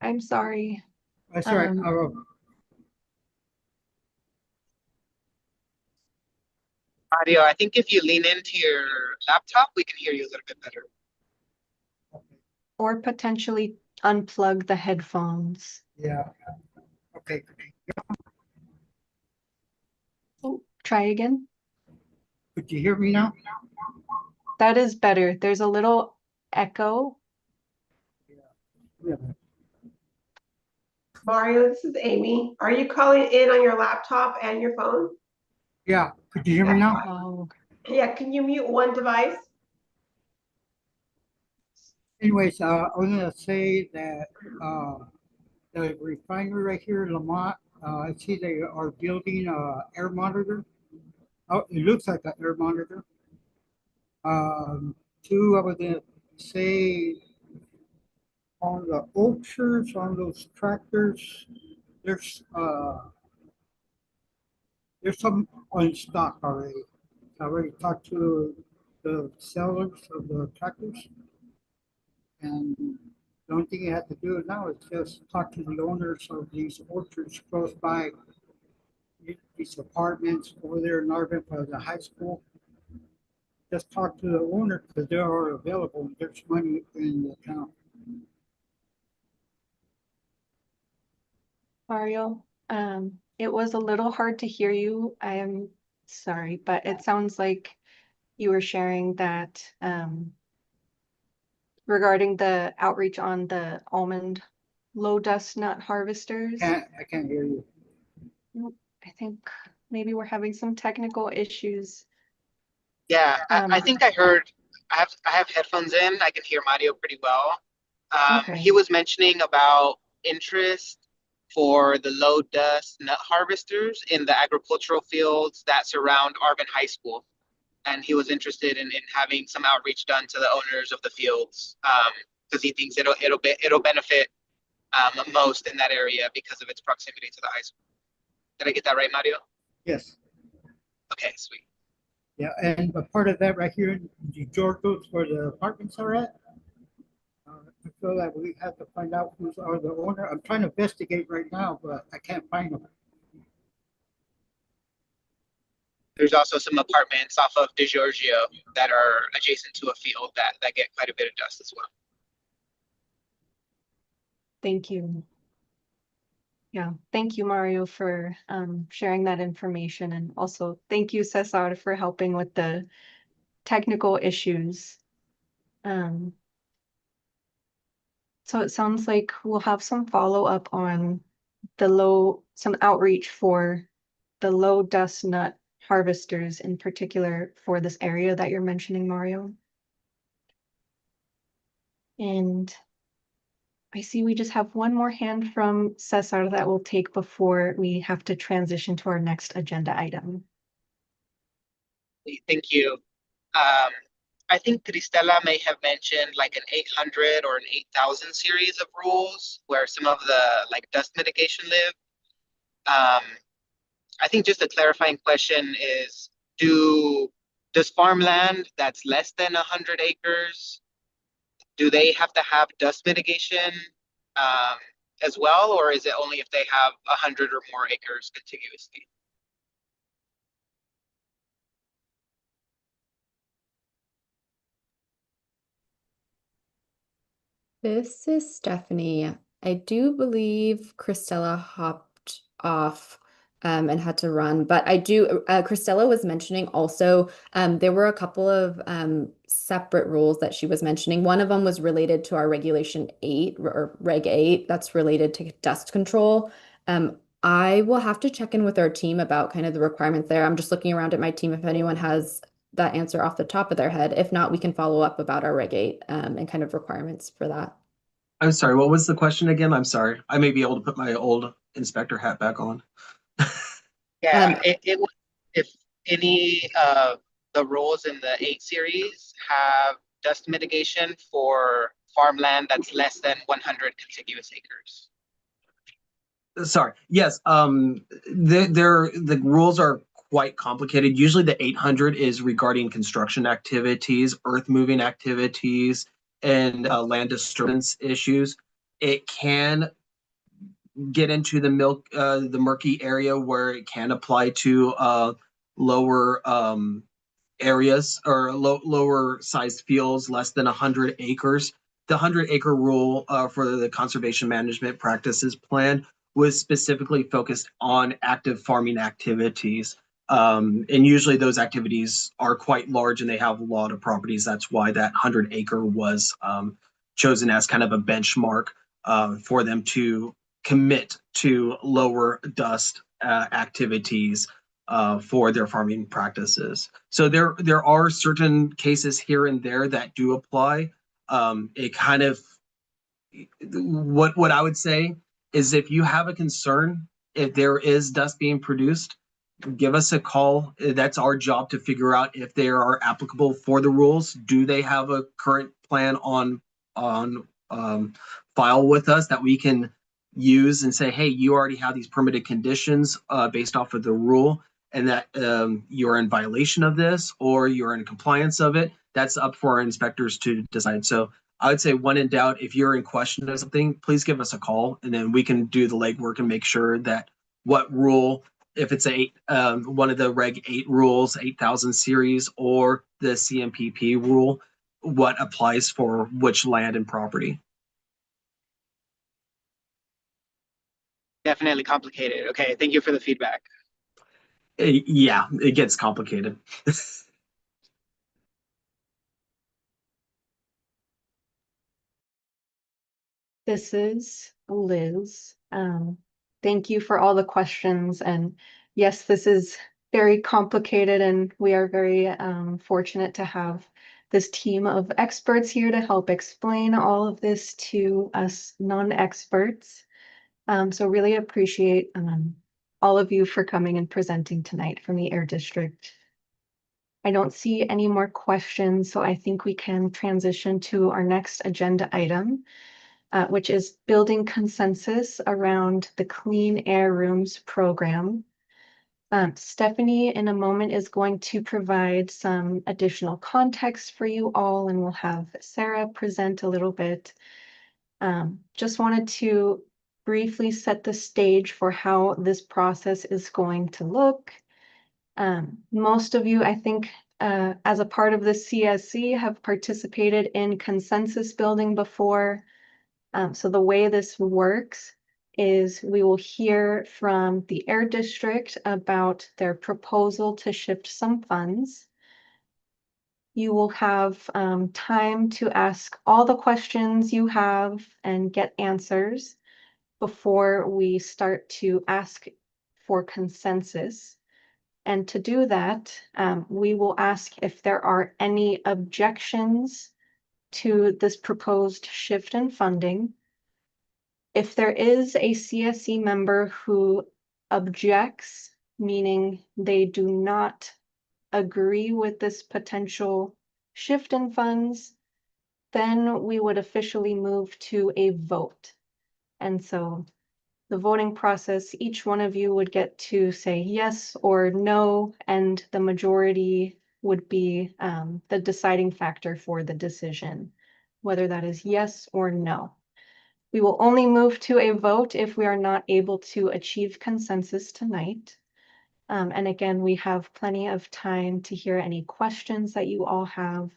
I'm sorry. That's all right. Audio, I think if you lean into your laptop, we can hear you a little bit better. Or potentially unplug the headphones. Yeah. Okay. Oh, try again. Could you hear me now? That is better. There's a little echo. Yeah. Mario, this is Amy. Are you calling in on your laptop and your phone? Yeah. Could you hear me now? Oh. Yeah, can you mute one device? Anyways, I was gonna say that the refinery right here in Lamont, I see they are building a air monitor. Oh, it looks like an air monitor. Two, I was gonna say on the Ultras, on those tractors, there's some on stock already. I already talked to the sellers of the tractors, and the only thing you have to do now is just talk to the owners of these orchards close by these apartments over there in Arvin by the high school. Just talk to the owner because they are available. There's money in the account. Mario, it was a little hard to hear you. I am sorry, but it sounds like you were sharing that regarding the outreach on the almond low dust nut harvesters. I can't hear you. I think maybe we're having some technical issues. Yeah, I think I heard. I have headphones in. I can hear Mario pretty well. Okay. He was mentioning about interest for the low dust nut harvesters in the agricultural fields that surround Arvin High School. And he was interested in having some outreach done to the owners of the fields because he thinks it'll benefit most in that area because of its proximity to the high school. Did I get that right, Mario? Yes. Okay, sweet. Yeah, and a part of that right here in the Georgia's where the apartments are at. I feel that we have to find out who's are the owner. I'm trying to investigate right now, but I can't find them. There's also some apartments off of DeGiorgio that are adjacent to a field that get quite a bit of dust as well. Thank you. Yeah, thank you, Mario, for sharing that information. And also thank you, Cesar, for helping with the technical issues. So it sounds like we'll have some follow-up on some outreach for the low dust nut harvesters in particular for this area that you're mentioning, Mario. And I see we just have one more hand from Cesar that we'll take before we have to transition to our next agenda item. Thank you. I think Cristela may have mentioned like an 800 or an 8,000 series of rules where some of the like dust mitigation live. I think just a clarifying question is, does farmland that's less than 100 acres, do they have to have dust mitigation as well, or is it only if they have 100 or more acres contiguously? This is Stephanie. I do believe Christella hopped off and had to run, but Christella was mentioning also there were a couple of separate rules that she was mentioning. One of them was related to our Regulation 8 or Reg 8 that's related to dust control. I will have to check in with our team about kind of the requirements there. I'm just looking around at my team if anyone has that answer off the top of their head. If not, we can follow up about our Reg 8 and kind of requirements for that. I'm sorry, what was the question again? I'm sorry. I may be able to put my old inspector hat back on. Yeah, it would, if any of the rules in the 8 series have dust mitigation for farmland that's less than 100 contiguous acres. Sorry. Yes. The rules are quite complicated. Usually the 800 is regarding construction activities, earth moving activities, and land disturbance issues. It can get into the murky area where it can apply to lower areas or lower sized fields, less than 100 acres. The 100-acre rule for the Conservation Management Practices Plan was specifically focused on active farming activities. And usually those activities are quite large and they have a lot of properties. That's why that 100-acre was chosen as kind of a benchmark for them to commit to lower dust activities for their farming practices. So there are certain cases here and there that do apply. It kind of what I would say is if you have a concern, if there is dust being produced, give us a call. That's our job to figure out if they are applicable for the rules. Do they have a current plan on file with us that we can use and say, hey, you already have these permitted conditions based off of the rule, and that you're in violation of this or you're in compliance of it. That's up for our inspectors to decide. So I would say when in doubt, if you're in question of something, please give us a call and then we can do the legwork and make sure that what rule, if it's one of the Reg 8 rules, 8,000 series, or the CMPP rule, what applies for which land and property. Definitely complicated. Okay, thank you for the feedback. Yeah, it gets complicated. This is Liz. Thank you for all the questions. And yes, this is very complicated, and we are very fortunate to have this team of experts here to help explain all of this to us non-experts. So really appreciate all of you for coming and presenting tonight from the Air District. I don't see any more questions, so I think we can transition to our next agenda item, which is building consensus around the Clean Air Rooms program. Stephanie, in a moment, is going to provide some additional context for you all, and we'll have Sarah present a little bit. Just wanted to briefly set the stage for how this process is going to look. Most of you, I think, as a part of the CSC, have participated in consensus building before. So the way this works is we will hear from the Air District about their proposal to shift some funds. You will have time to ask all the questions you have and get answers before we start to ask for consensus. And to do that, we will ask if there are any objections to this proposed shift in funding. If there is a CSC member who objects, meaning they do not agree with this potential shift in funds, then we would officially move to a vote. And so the voting process, each one of you would get to say yes or no, and the majority would be the deciding factor for the decision, whether that is yes or no. We will only move to a vote if we are not able to achieve consensus tonight. And again, we have plenty of time to hear any questions that you all have.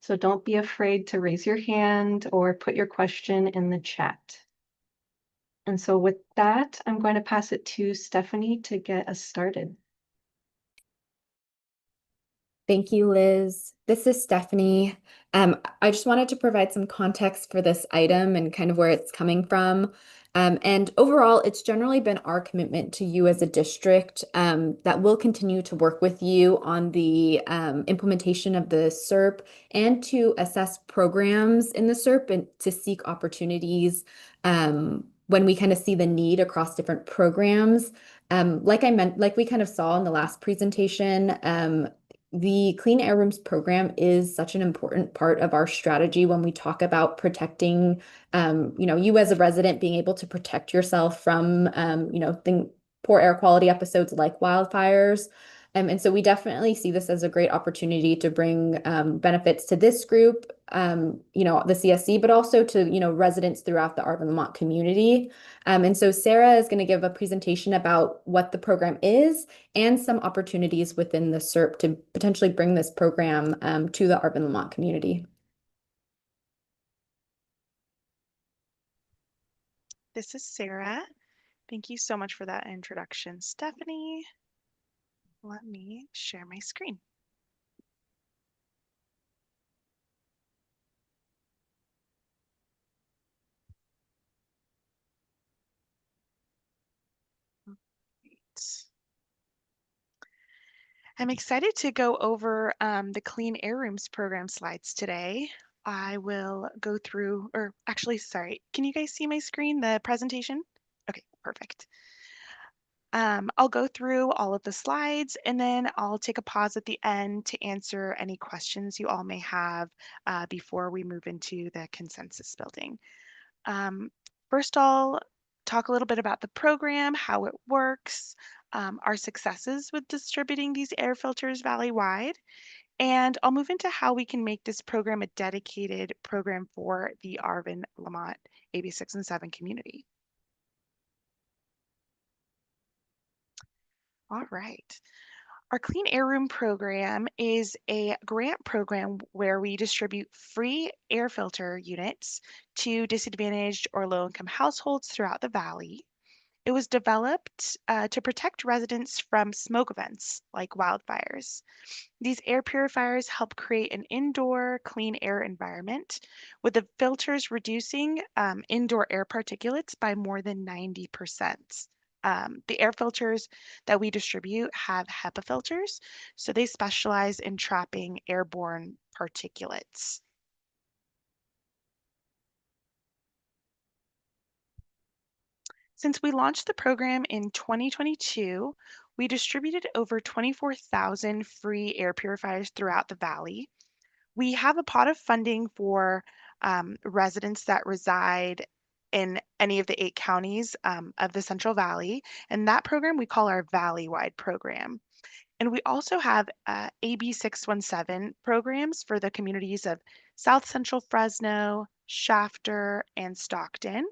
So don't be afraid to raise your hand or put your question in the chat. And so with that, I'm going to pass it to Stephanie to get us started. Thank you, Liz. This is Stephanie. I just wanted to provide some context for this item and kind of where it's coming from. And overall, it's generally been our commitment to you as a district that we'll continue to work with you on the implementation of the SERP and to assess programs in the SERP and to seek opportunities when we kind of see the need across different programs. Like we kind of saw in the last presentation, the Clean Air Rooms program is such an important part of our strategy when we talk about protecting, you as a resident being able to protect yourself from, poor air quality episodes like wildfires. And so we definitely see this as a great opportunity to bring benefits to this group, the CSC, but also to, residents throughout the Arvin Lamont community. And so Sarah is going to give a presentation about what the program is and some opportunities within the SERP to potentially bring this program to the Arvin Lamont community. This is Sarah. Thank you so much for that introduction, Stephanie. Let me share my screen. I'm excited to go over the Clean Air Rooms program slides today. I will go through, or actually, sorry, can you guys see my screen, the presentation? Okay, perfect. I'll go through all of the slides and then I'll take a pause at the end to answer any questions you all may have before we move into the consensus building. First, I'll talk a little bit about the program, how it works, our successes with distributing these air filters valley-wide, and I'll move into how we can make this program a dedicated program for the Arvin Lamont AB 6 and 7 community. All right. Our Clean Air Room program is a grant program where we distribute free air filter units to disadvantaged or low-income households throughout the valley. It was developed to protect residents from smoke events like wildfires. These air purifiers help create an indoor clean air environment, with the filters reducing indoor air particulates by more than 90%. The air filters that we distribute have HEPA filters, so they specialize in trapping airborne particulates. Since we launched the program in 2022, we distributed over 24,000 free air purifiers throughout the valley. We have a pot of funding for residents that reside in any of the 8 counties of the Central Valley. And that program we call our Valley-wide program. And we also have AB 617 programs for the communities of South Central Fresno, Shafter, and Stockton.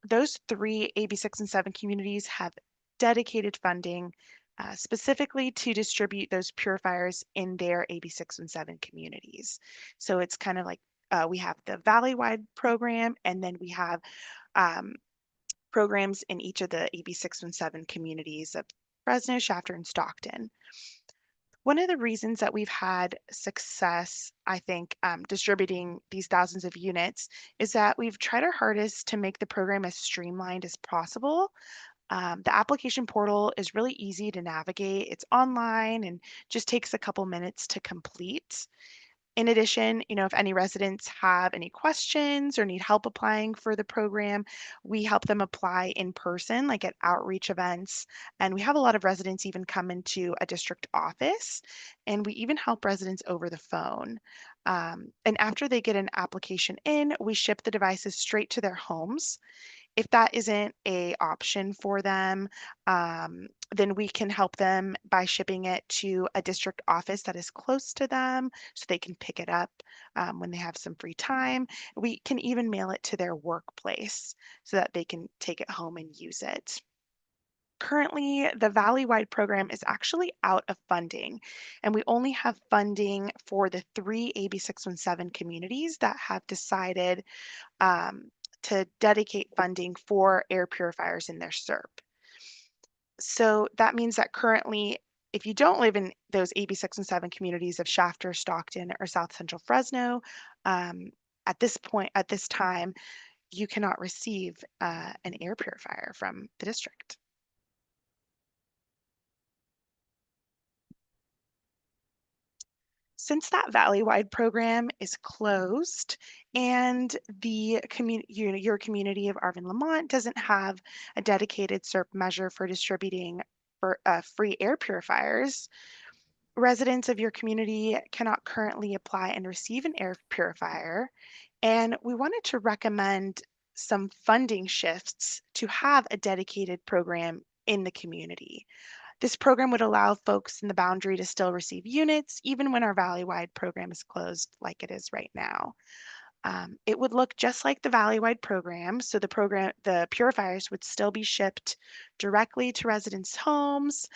Those 3 AB 6 and 7 communities have dedicated funding specifically to distribute those purifiers in their AB 6 and 7 communities. So it's kind of like we have the Valley-wide program, and then we have programs in each of the AB 6 and 7 communities of Fresno, Shafter, and Stockton. One of the reasons that we've had success, I think, distributing these thousands of units is that we've tried our hardest to make the program as streamlined as possible. The application portal is really easy to navigate. It's online and just takes a couple minutes to complete. In addition, if any residents have any questions or need help applying for the program, we help them apply in person, like at outreach events. And we have a lot of residents even come into a district office, and we even help residents over the phone. And after they get an application in, we ship the devices straight to their homes. If that isn't a option for them, then we can help them by shipping it to a district office that is close to them so they can pick it up when they have some free time. We can even mail it to their workplace so that they can take it home and use it. Currently, the Valley-wide program is actually out of funding, and we only have funding for the 3 AB 617 communities that have decided to dedicate funding for air purifiers in their SERP. So that means that currently, if you don't live in those AB 6 and 7 communities of Shafter, Stockton, or South Central Fresno, at this time, you cannot receive an air purifier from the district. Since that Valley-wide program is closed and the your community of Arvin, Lamont doesn't have a dedicated SERP measure for distributing for free air purifiers, residents of your community cannot currently apply and receive an air purifier. And we wanted to recommend some funding shifts to have a dedicated program in the community. This program would allow folks in the boundary to still receive units, even when our Valley-wide program is closed like it is right now. It would look just like the Valley-wide program. So the purifiers would still be shipped directly to residents' homes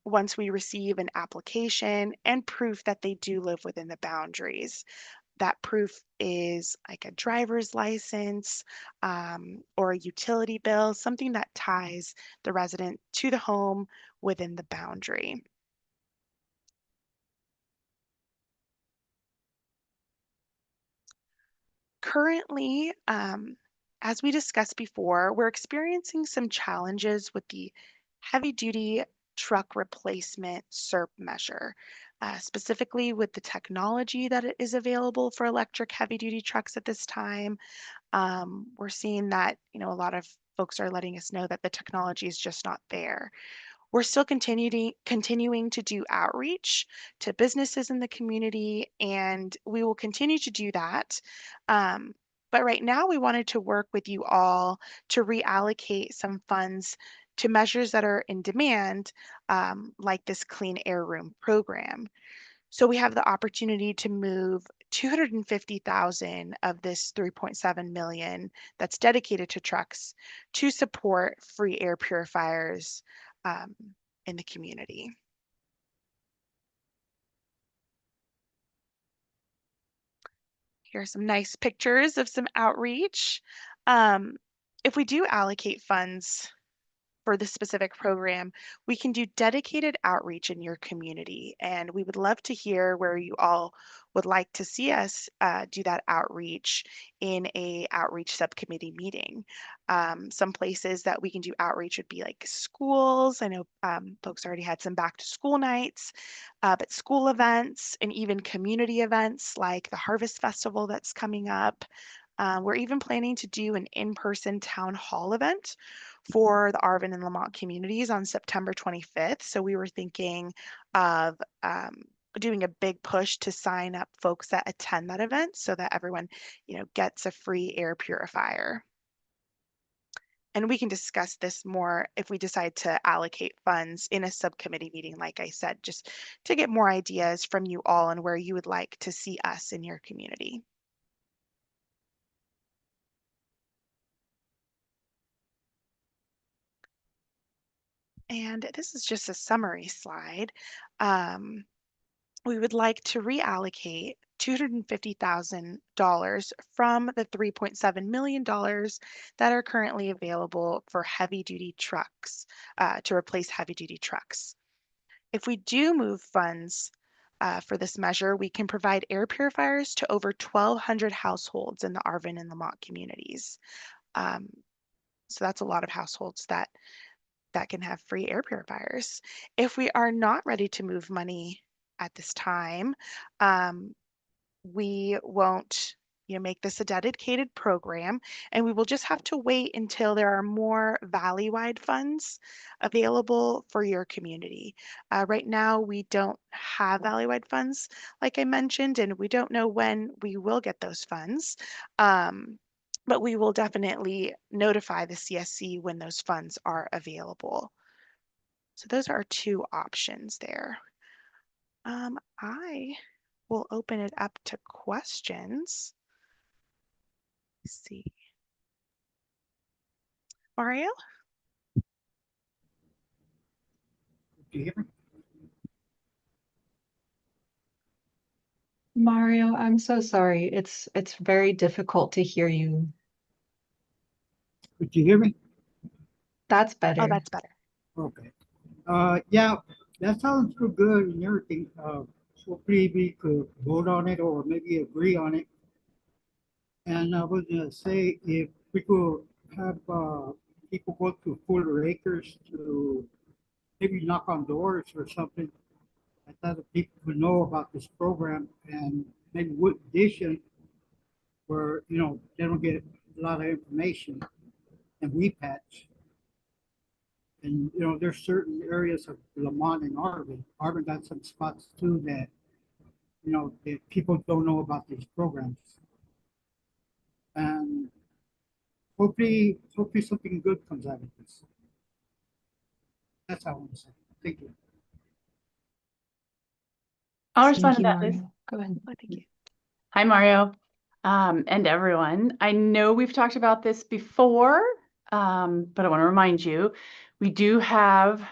once we receive an application and proof that they do live within the boundaries. That proof is like a driver's license or a utility bill, something that ties the resident to the home within the boundary. Currently, as we discussed before, we're experiencing some challenges with the heavy-duty truck replacement SERP measure, specifically with the technology that is available for electric heavy-duty trucks at this time. We're seeing that, a lot of folks are letting us know that the technology is just not there. We're still continuing to do outreach to businesses in the community, and we will continue to do that. But right now, we wanted to work with you all to reallocate some funds to measures that are in demand, like this Clean Air Room program. So we have the opportunity to move 250,000 of this 3.7 million that's dedicated to trucks to support free air purifiers in the community. Here are some nice pictures of some outreach. If we do allocate funds for this specific program, we can do dedicated outreach in your community. And we would love to hear where you all would like to see us do that outreach in a outreach subcommittee meeting. Some places that we can do outreach would be like schools. I know folks already had some back to school nights, but school events and even community events like the Harvest Festival that's coming up. We're even planning to do an in-person town hall event for the Arvin and Lamont communities on September 25th. So we were thinking of doing a big push to sign up folks that attend that event so that everyone, gets a free air purifier. And we can discuss this more if we decide to allocate funds in a subcommittee meeting, like I said, just to get more ideas from you all on where you would like to see us in your community. And this is just a summary slide. We would like to reallocate $250,000 from the $3.7 million that are currently available for heavy-duty trucks, to replace heavy-duty trucks. If we do move funds for this measure, we can provide air purifiers to over 1,200 households in the Arvin and Lamont communities. So that's a lot of households that can have free air purifiers. If we are not ready to move money at this time, we won't make this a dedicated program, and we will just have to wait until there are more valley-wide funds available for your community. Right now, we don't have valley-wide funds, like I mentioned, and we don't know when we will get those funds. But we will definitely notify the CSC when those funds are available. So those are our two options there. I will open it up to questions. Let's see. Mario? Do you hear me? Mario, I'm so sorry. It's very difficult to hear you. Could you hear me? That's Oh, better. that's better. Okay. Yeah, that sounds so good and everything. Hopefully we could vote on it or maybe agree on it. And I was gonna say if we could have people go to Fuller Acres to maybe knock on doors or something. I thought that people would know about this program and maybe Wood Edition where, they don't get a lot of information and we patch. And, there's certain areas of Lamont and Arvin. Arvin got some spots too that, that people don't know about these programs. And hopefully something good comes out of this. That's all I want to say. Thank you. I'll Thank respond to you, that, Liz. Mario. Go ahead. Oh, thank you. Hi, Mario, and everyone. I know we've talked about this before, but I want to remind you, we do have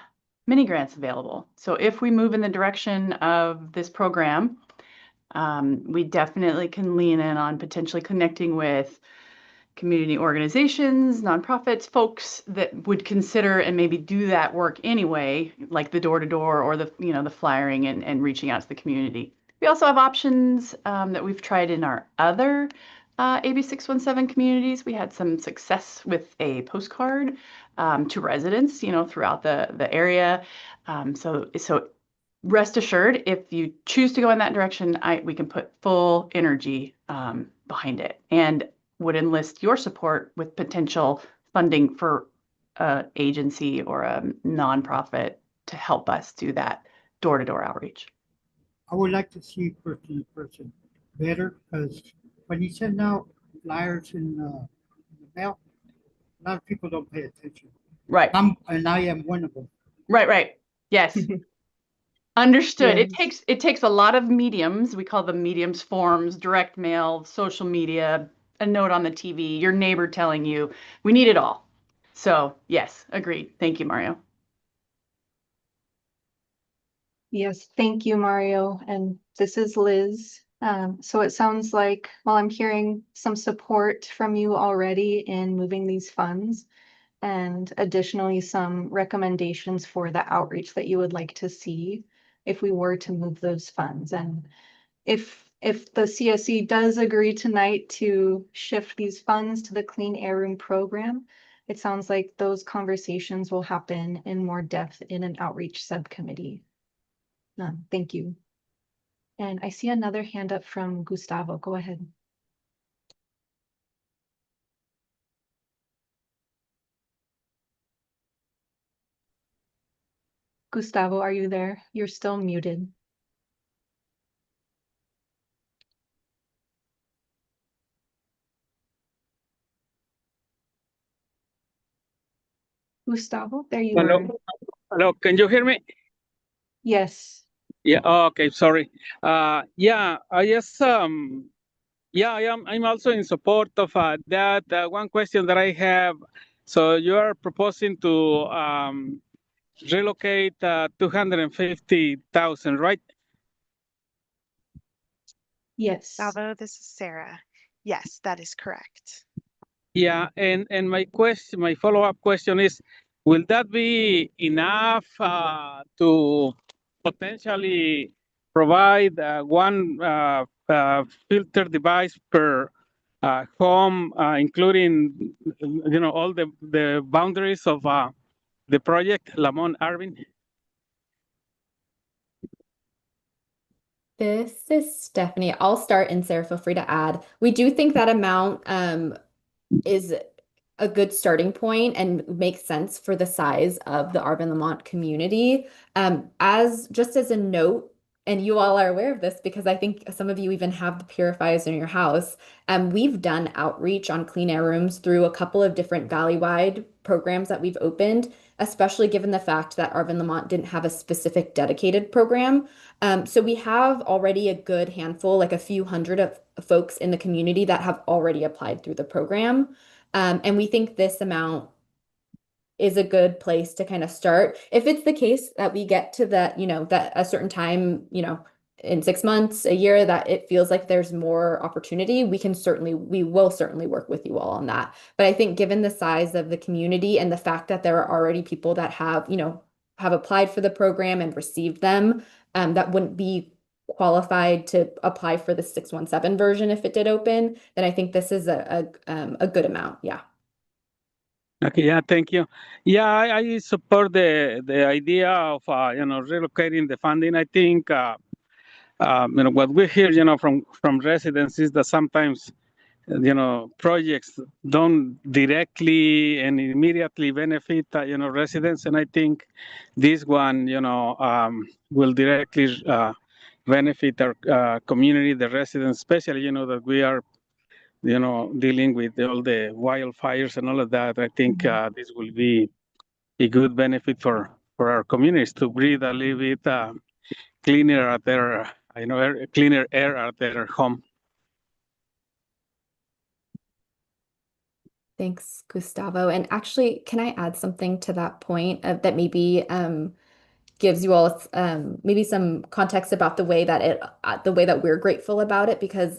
mini grants available. So if we move in the direction of this program, we definitely can lean in on potentially connecting with community organizations, nonprofits, folks that would consider and maybe do that work anyway, like the door-to-door or the the flyering and reaching out to the community. We also have options that we've tried in our other AB 617 communities. We had some success with a postcard to residents, throughout the area. So rest assured, if you choose to go in that direction, we can put full energy behind it, and would enlist your support with potential funding for an agency or a nonprofit to help us do that door-to-door outreach. I would like to see person to person better because when you send out flyers in the mail, a lot of people don't pay attention. Right. And I am one of them. Right. Yes. Understood. Yes. It takes a lot of mediums. We call them mediums, forms, direct mail, social media, a note on the TV, your neighbor telling you. We need it all. So yes, agreed. Thank you, Mario. Yes, thank you, Mario. And this is Liz. So it sounds like, well, I'm hearing some support from you already in moving these funds, and additionally some recommendations for the outreach that you would like to see if we were to move those funds. And if the CSC does agree tonight to shift these funds to the Clean Air Room program, it sounds like those conversations will happen in more depth in an outreach subcommittee. Thank you. And I see another hand up from Gustavo. Go ahead. Gustavo, are you there? You're still muted. Gustavo, there you Hello, are. hello. Can you hear me? Yes. Yeah. Oh, okay. Sorry. Yeah. I just yeah. I'm also in support of that. One question that I have. So you are proposing to relocate 250,000, right? Yes. Salvo, this is Sarah. Yes, that is correct. Yeah. And my follow-up question is, will that be enough to potentially provide one filter device per home, including all the boundaries of the project, Lamont, Arvin? This is Stephanie. I'll start and Sarah, feel free to add. We do think that amount is a good starting point and makes sense for the size of the Arvin Lamont community. As just as a note, and you all are aware of this because I think some of you even have the purifiers in your house. We've done outreach on clean air rooms through a couple of different valley-wide programs that we've opened, especially given the fact that Arvin Lamont didn't have a specific dedicated program. So we have already a good handful, like a few hundred of folks in the community that have already applied through the program. And we think this amount is a good place to kind of start. If it's the case that we get to that, that a certain time, in 6 months, a year, that it feels like there's more opportunity, we will certainly work with you all on that. But I think given the size of the community and the fact that there are already people that have applied for the program and received them, that wouldn't be qualified to apply for the 617 version if it did open, then I think this is a good amount. Yeah. Okay, yeah, thank you. Yeah, I support the idea of relocating the funding. I think what we hear from residents is that sometimes projects don't directly and immediately benefit residents, and I think this one will directly benefit our community, the residents, especially that we are dealing with all the wildfires and all of that. I think this will be a good benefit for our communities to breathe a little bit cleaner at their, cleaner air at their home. Thanks, Gustavo. And actually, can I add something to that point that maybe gives you all maybe some context about the way that we're grateful about it, because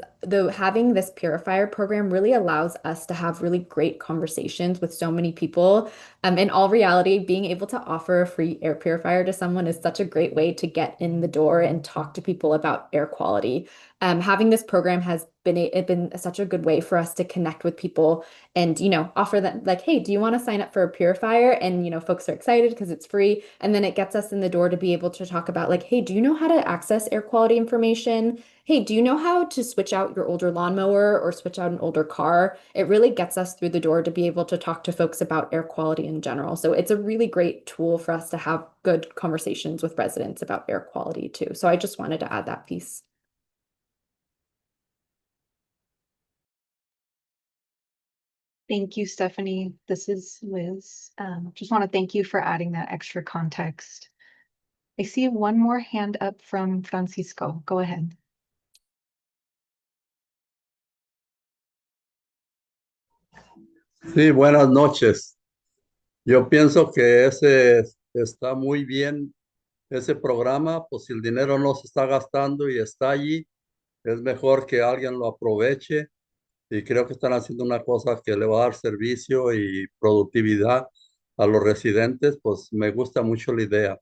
having this purifier program really allows us to have really great conversations with so many people. In all reality, being able to offer a free air purifier to someone is such a great way to get in the door and talk to people about air quality. Having this program has been such a good way for us to connect with people and offer them, like, hey, do you want to sign up for a purifier? And folks are excited because it's free, and then it gets us in the door to be able to talk about, like, hey, do you know how to access air quality information? Hey, do you know how to switch out your older lawnmower or switch out an older car? It really gets us through the door to be able to talk to folks about air quality in general. So it's a really great tool for us to have good conversations with residents about air quality too. So I just wanted to add that piece. Thank you, Stephanie. This is Liz. Just want to thank you for adding that extra context. I see one more hand up from Francisco. Go ahead. Sí, buenas noches. Yo pienso que ese está muy bien, ese programa, pues si el dinero no se está gastando y está allí, es mejor que alguien lo aproveche y creo que están haciendo una cosa que le va a dar servicio y productividad a los residentes, pues me gusta mucho la idea.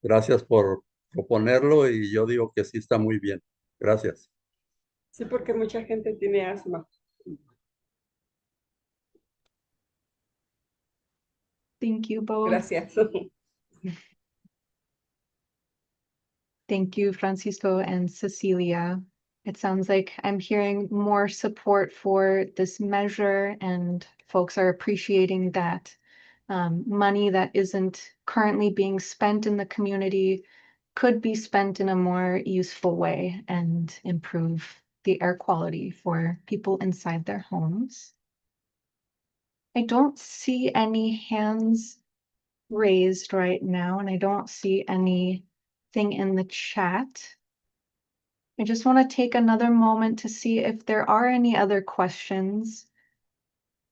Gracias por proponerlo y yo digo que sí está muy bien. Gracias. Sí, porque mucha gente tiene asma. Thank you both. Gracias. Thank you, Francisco and Cecilia. It sounds like I'm hearing more support for this measure, and folks are appreciating that money that isn't currently being spent in the community could be spent in a more useful way and improve the air quality for people inside their homes. I don't see any hands raised right now, and I don't see anything in the chat. I just want to take another moment to see if there are any other questions.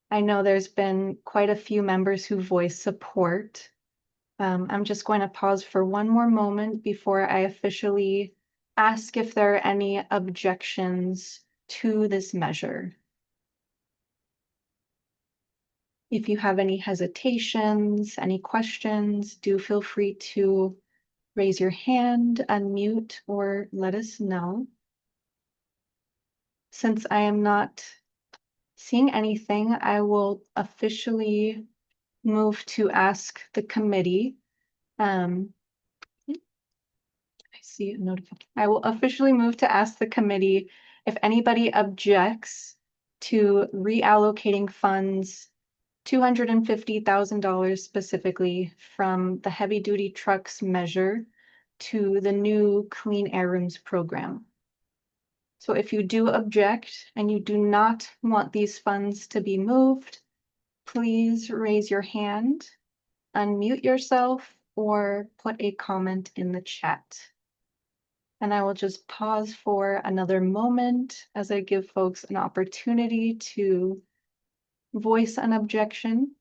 I know there's been quite a few members who voiced support. I'm just going to pause for one more moment before I officially ask if there are any objections to this measure. If you have any hesitations, any questions, do feel free to raise your hand, unmute, or let us know. Since I am not seeing anything, I will officially move to ask the committee. I see a notification. I will officially move to ask the committee if anybody objects to reallocating funds, $250,000 specifically from the heavy duty trucks measure to the new Clean Air Rooms program. So if you do object and you do not want these funds to be moved, please raise your hand, unmute yourself, or put a comment in the chat. And I will just pause for another moment as I give folks an opportunity to voice an objection.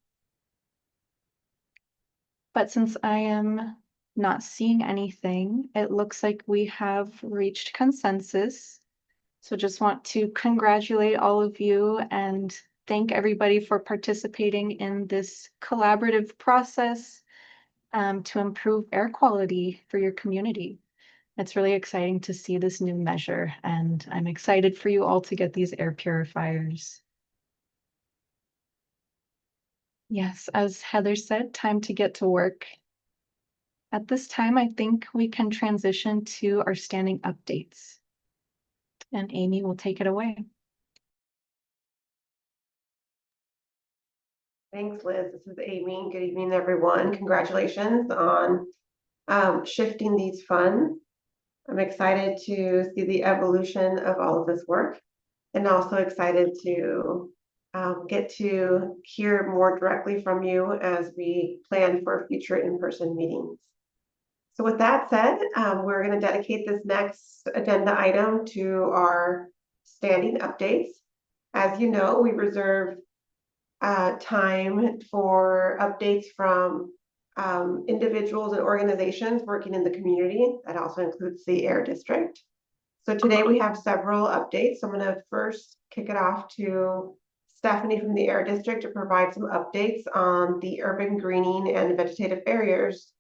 But since I am not seeing anything, it looks like we have reached consensus. So just want to congratulate all of you and thank everybody for participating in this collaborative process to improve air quality for your community. It's really exciting to see this new measure, and I'm excited for you all to get these air purifiers. Yes, as Heather said, time to get to work. At this time, I think we can transition to our standing updates. And Amy will take it away. Thanks, Liz. This is Amy. Good evening, everyone. Congratulations on shifting these funds. I'm excited to see the evolution of all of this work, and also excited to get to hear more directly from you as we plan for future in-person meetings. So with that said, we're going to dedicate this next agenda item to our standing updates. As you know, we reserve time for updates from individuals and organizations working in the community. That also includes the Air District. So today we have several updates. So I'm going to first kick it off to Stephanie from the Air District to provide some updates on the urban greening and vegetative barriers,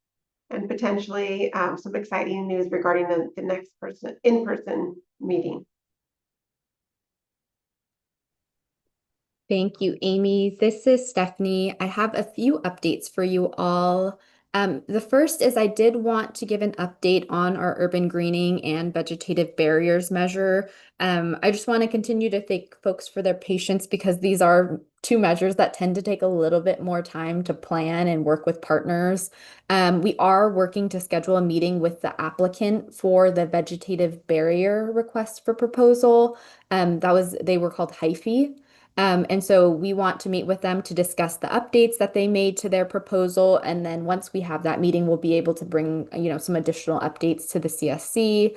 and potentially some exciting news regarding the next in-person meeting. Thank you, Amy. This is Stephanie. I have a few updates for you all. The first is I did want to give an update on our urban greening and vegetative barriers measure. I just want to continue to thank folks for their patience because these are two measures that tend to take a little bit more time to plan and work with partners. We are working to schedule a meeting with the applicant for the vegetative barrier request for proposal. They were called Hyphy. And so we want to meet with them to discuss the updates that they made to their proposal. And then once we have that meeting, we'll be able to bring, some additional updates to the CSC.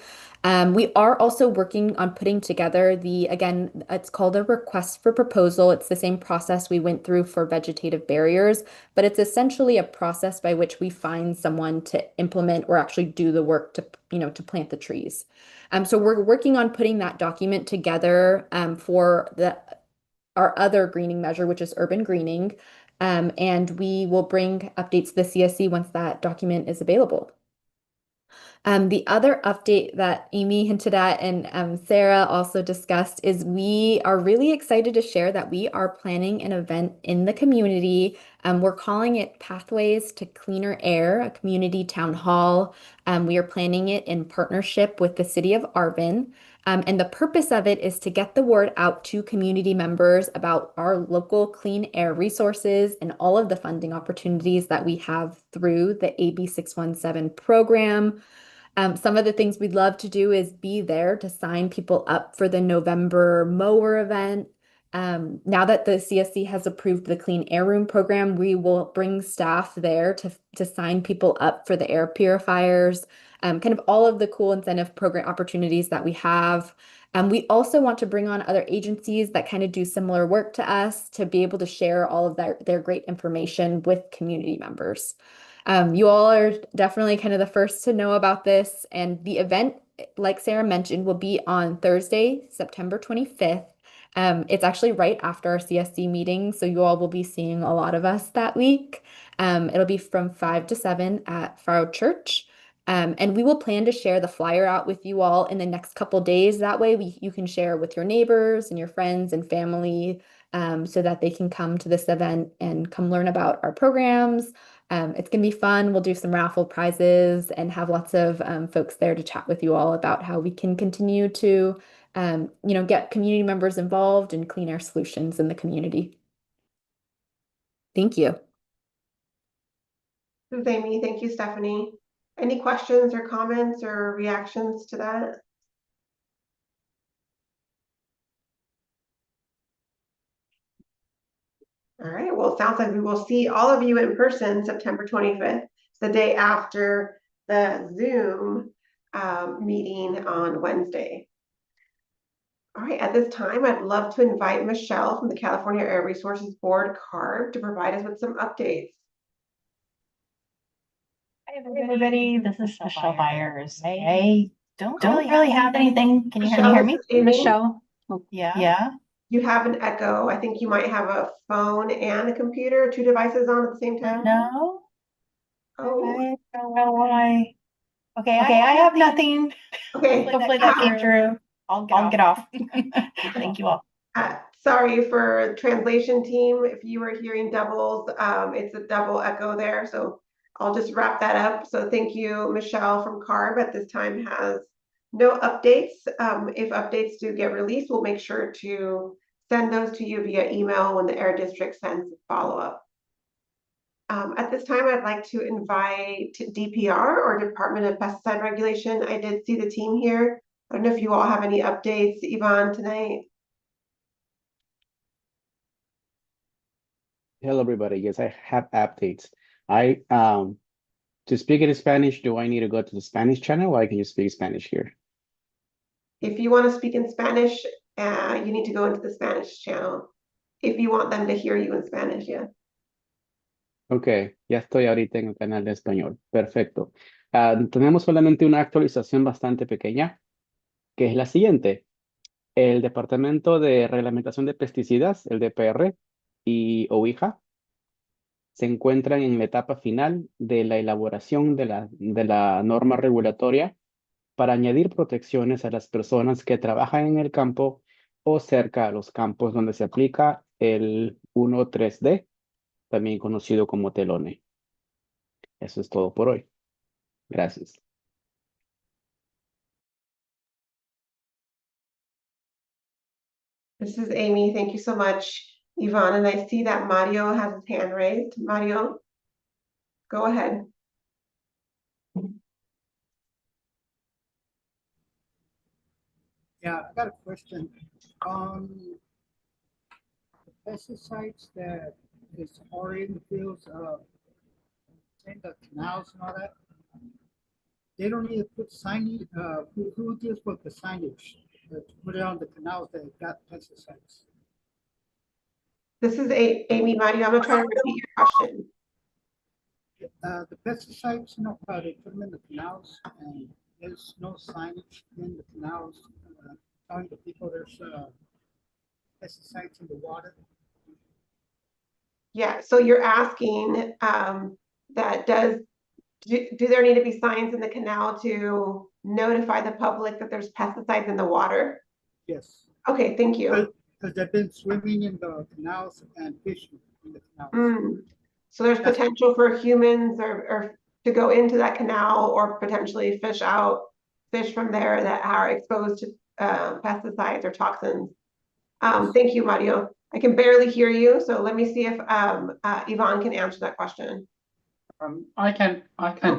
We are also working on putting together again, it's called a request for proposal. It's the same process we went through for vegetative barriers, but it's essentially a process by which we find someone to implement or actually do the work to plant the trees. So we're working on putting that document together for our other greening measure, which is urban greening. And we will bring updates to the CSC once that document is available. The other update that Amy hinted at and Sarah also discussed is we are really excited to share that we are planning an event in the community. We're calling it Pathways to Cleaner Air, a community town hall. We are planning it in partnership with the city of Arvin. And the purpose of it is to get the word out to community members about our local clean air resources and all of the funding opportunities that we have through the AB 617 program. Some of the things we'd love to do is be there to sign people up for the November mower event. Now that the CSC has approved the Clean Air Room program, we will bring staff there to sign people up for the air purifiers, kind of all of the cool incentive program opportunities that we have. We also want to bring on other agencies that kind of do similar work to us to be able to share all of their great information with community members. You all are definitely kind of the first to know about this, and the event, like Sarah mentioned, will be on Thursday, September 25th. It's actually right after our CSC meeting, so you all will be seeing a lot of us that week. It'll be from 5 to 7 at Faro Church. And we will plan to share the flyer out with you all in the next couple days. That way you can share with your neighbors and your friends and family, so that they can come to this event and come learn about our programs. It's going to be fun. We'll do some raffle prizes and have lots of folks there to chat with you all about how we can continue to get community members involved in clean air solutions in the community. Thank you. This is Amy. Thank you, Stephanie. Any questions or comments or reactions to that? All right, well, it sounds like we will see all of you in person September 25th, the day after the Zoom meeting on Wednesday. All right, at this time, I'd love to invite Michelle from the California Air Resources Board, CARB, to provide us with some updates. Hi, everybody. This is Michelle Byers. I don't really have anything. Can you hear me? Michelle? Yeah. You have an echo. I think you might have a phone and a computer, 2 devices on at the same time. No. Oh. I don't know why. Okay, I have nothing. Okay. Hopefully that came through. I'll get off. Thank you all. Sorry for translation team. If you were hearing doubles, it's a double echo there. So I'll just wrap that up. So thank you, Michelle from CARB at this time has no updates. If updates do get released, we'll make sure to send those to you via email when the Air District sends follow-up. At this time, I'd like to invite DPR, or Department of Pesticide Regulation. I did see the team here. I don't know if you all have any updates, Yvonne, tonight. Hello, everybody. Yes, I have updates. To speak in Spanish, do I need to go to the Spanish channel, or I can just speak Spanish here? If you want to speak in Spanish, you need to go into the Spanish channel. If you want them to hear you in Spanish, yeah. Ok, ya estoy ahorita en el canal de español. Perfecto. Tenemos solamente una actualización bastante pequeña, que es la siguiente. El Departamento de Reglamentación de Pesticidas, el DPR, y OIJA se encuentran en la etapa final de la elaboración de la norma regulatoria para añadir protecciones a las personas que trabajan en el campo o cerca a los campos donde se aplica el 1.3D, también conocido como telone. Eso es todo por hoy. Gracias. This is Amy. Thank you so much, Yvonne. And I see that Mario has his hand raised. Mario, go ahead. Yeah, I got a question. On the pesticides that is already in the fields, in the canals and all that, they don't need to put signage. Who deals with the signage to put it on the canals that got pesticides? This is Amy, Mario. I'm gonna try to repeat your question. The pesticides, they put them in the canals, and there's no signage in the canals telling the people there's pesticides in the water. Yeah, so you're asking that do there need to be signs in the canal to notify the public that there's pesticides in the water? Yes. Okay, thank you. Because they've been swimming in the canals and fishing in the canals. So there's potential for humans or to go into that canal or potentially fish from there that are exposed to pesticides or toxins. Thank you, Mario. I can barely hear you, so let me see if Yvonne can answer that question. I can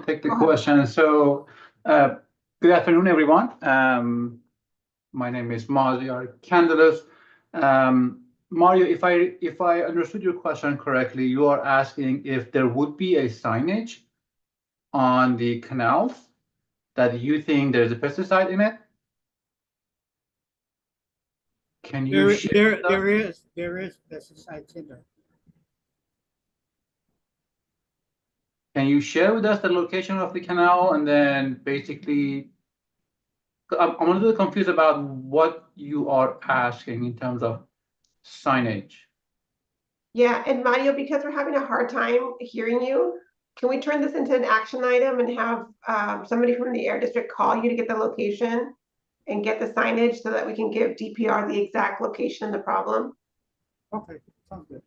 take the question. So, good afternoon, everyone. My name is Mario Candelas. Mario, if I understood your question correctly, you are asking if there would be a signage on the canals that you think there's a pesticide in it? Can you share with us? There is pesticides in there. Can you share with us the location of the canal and then basically, I'm a little confused about what you are asking in terms of signage. Yeah, and Mario, because we're having a hard time hearing you, can we turn this into an action item and have somebody from the air district call you to get the location and get the signage so that we can give DPR the exact location of the problem? Okay, sounds good.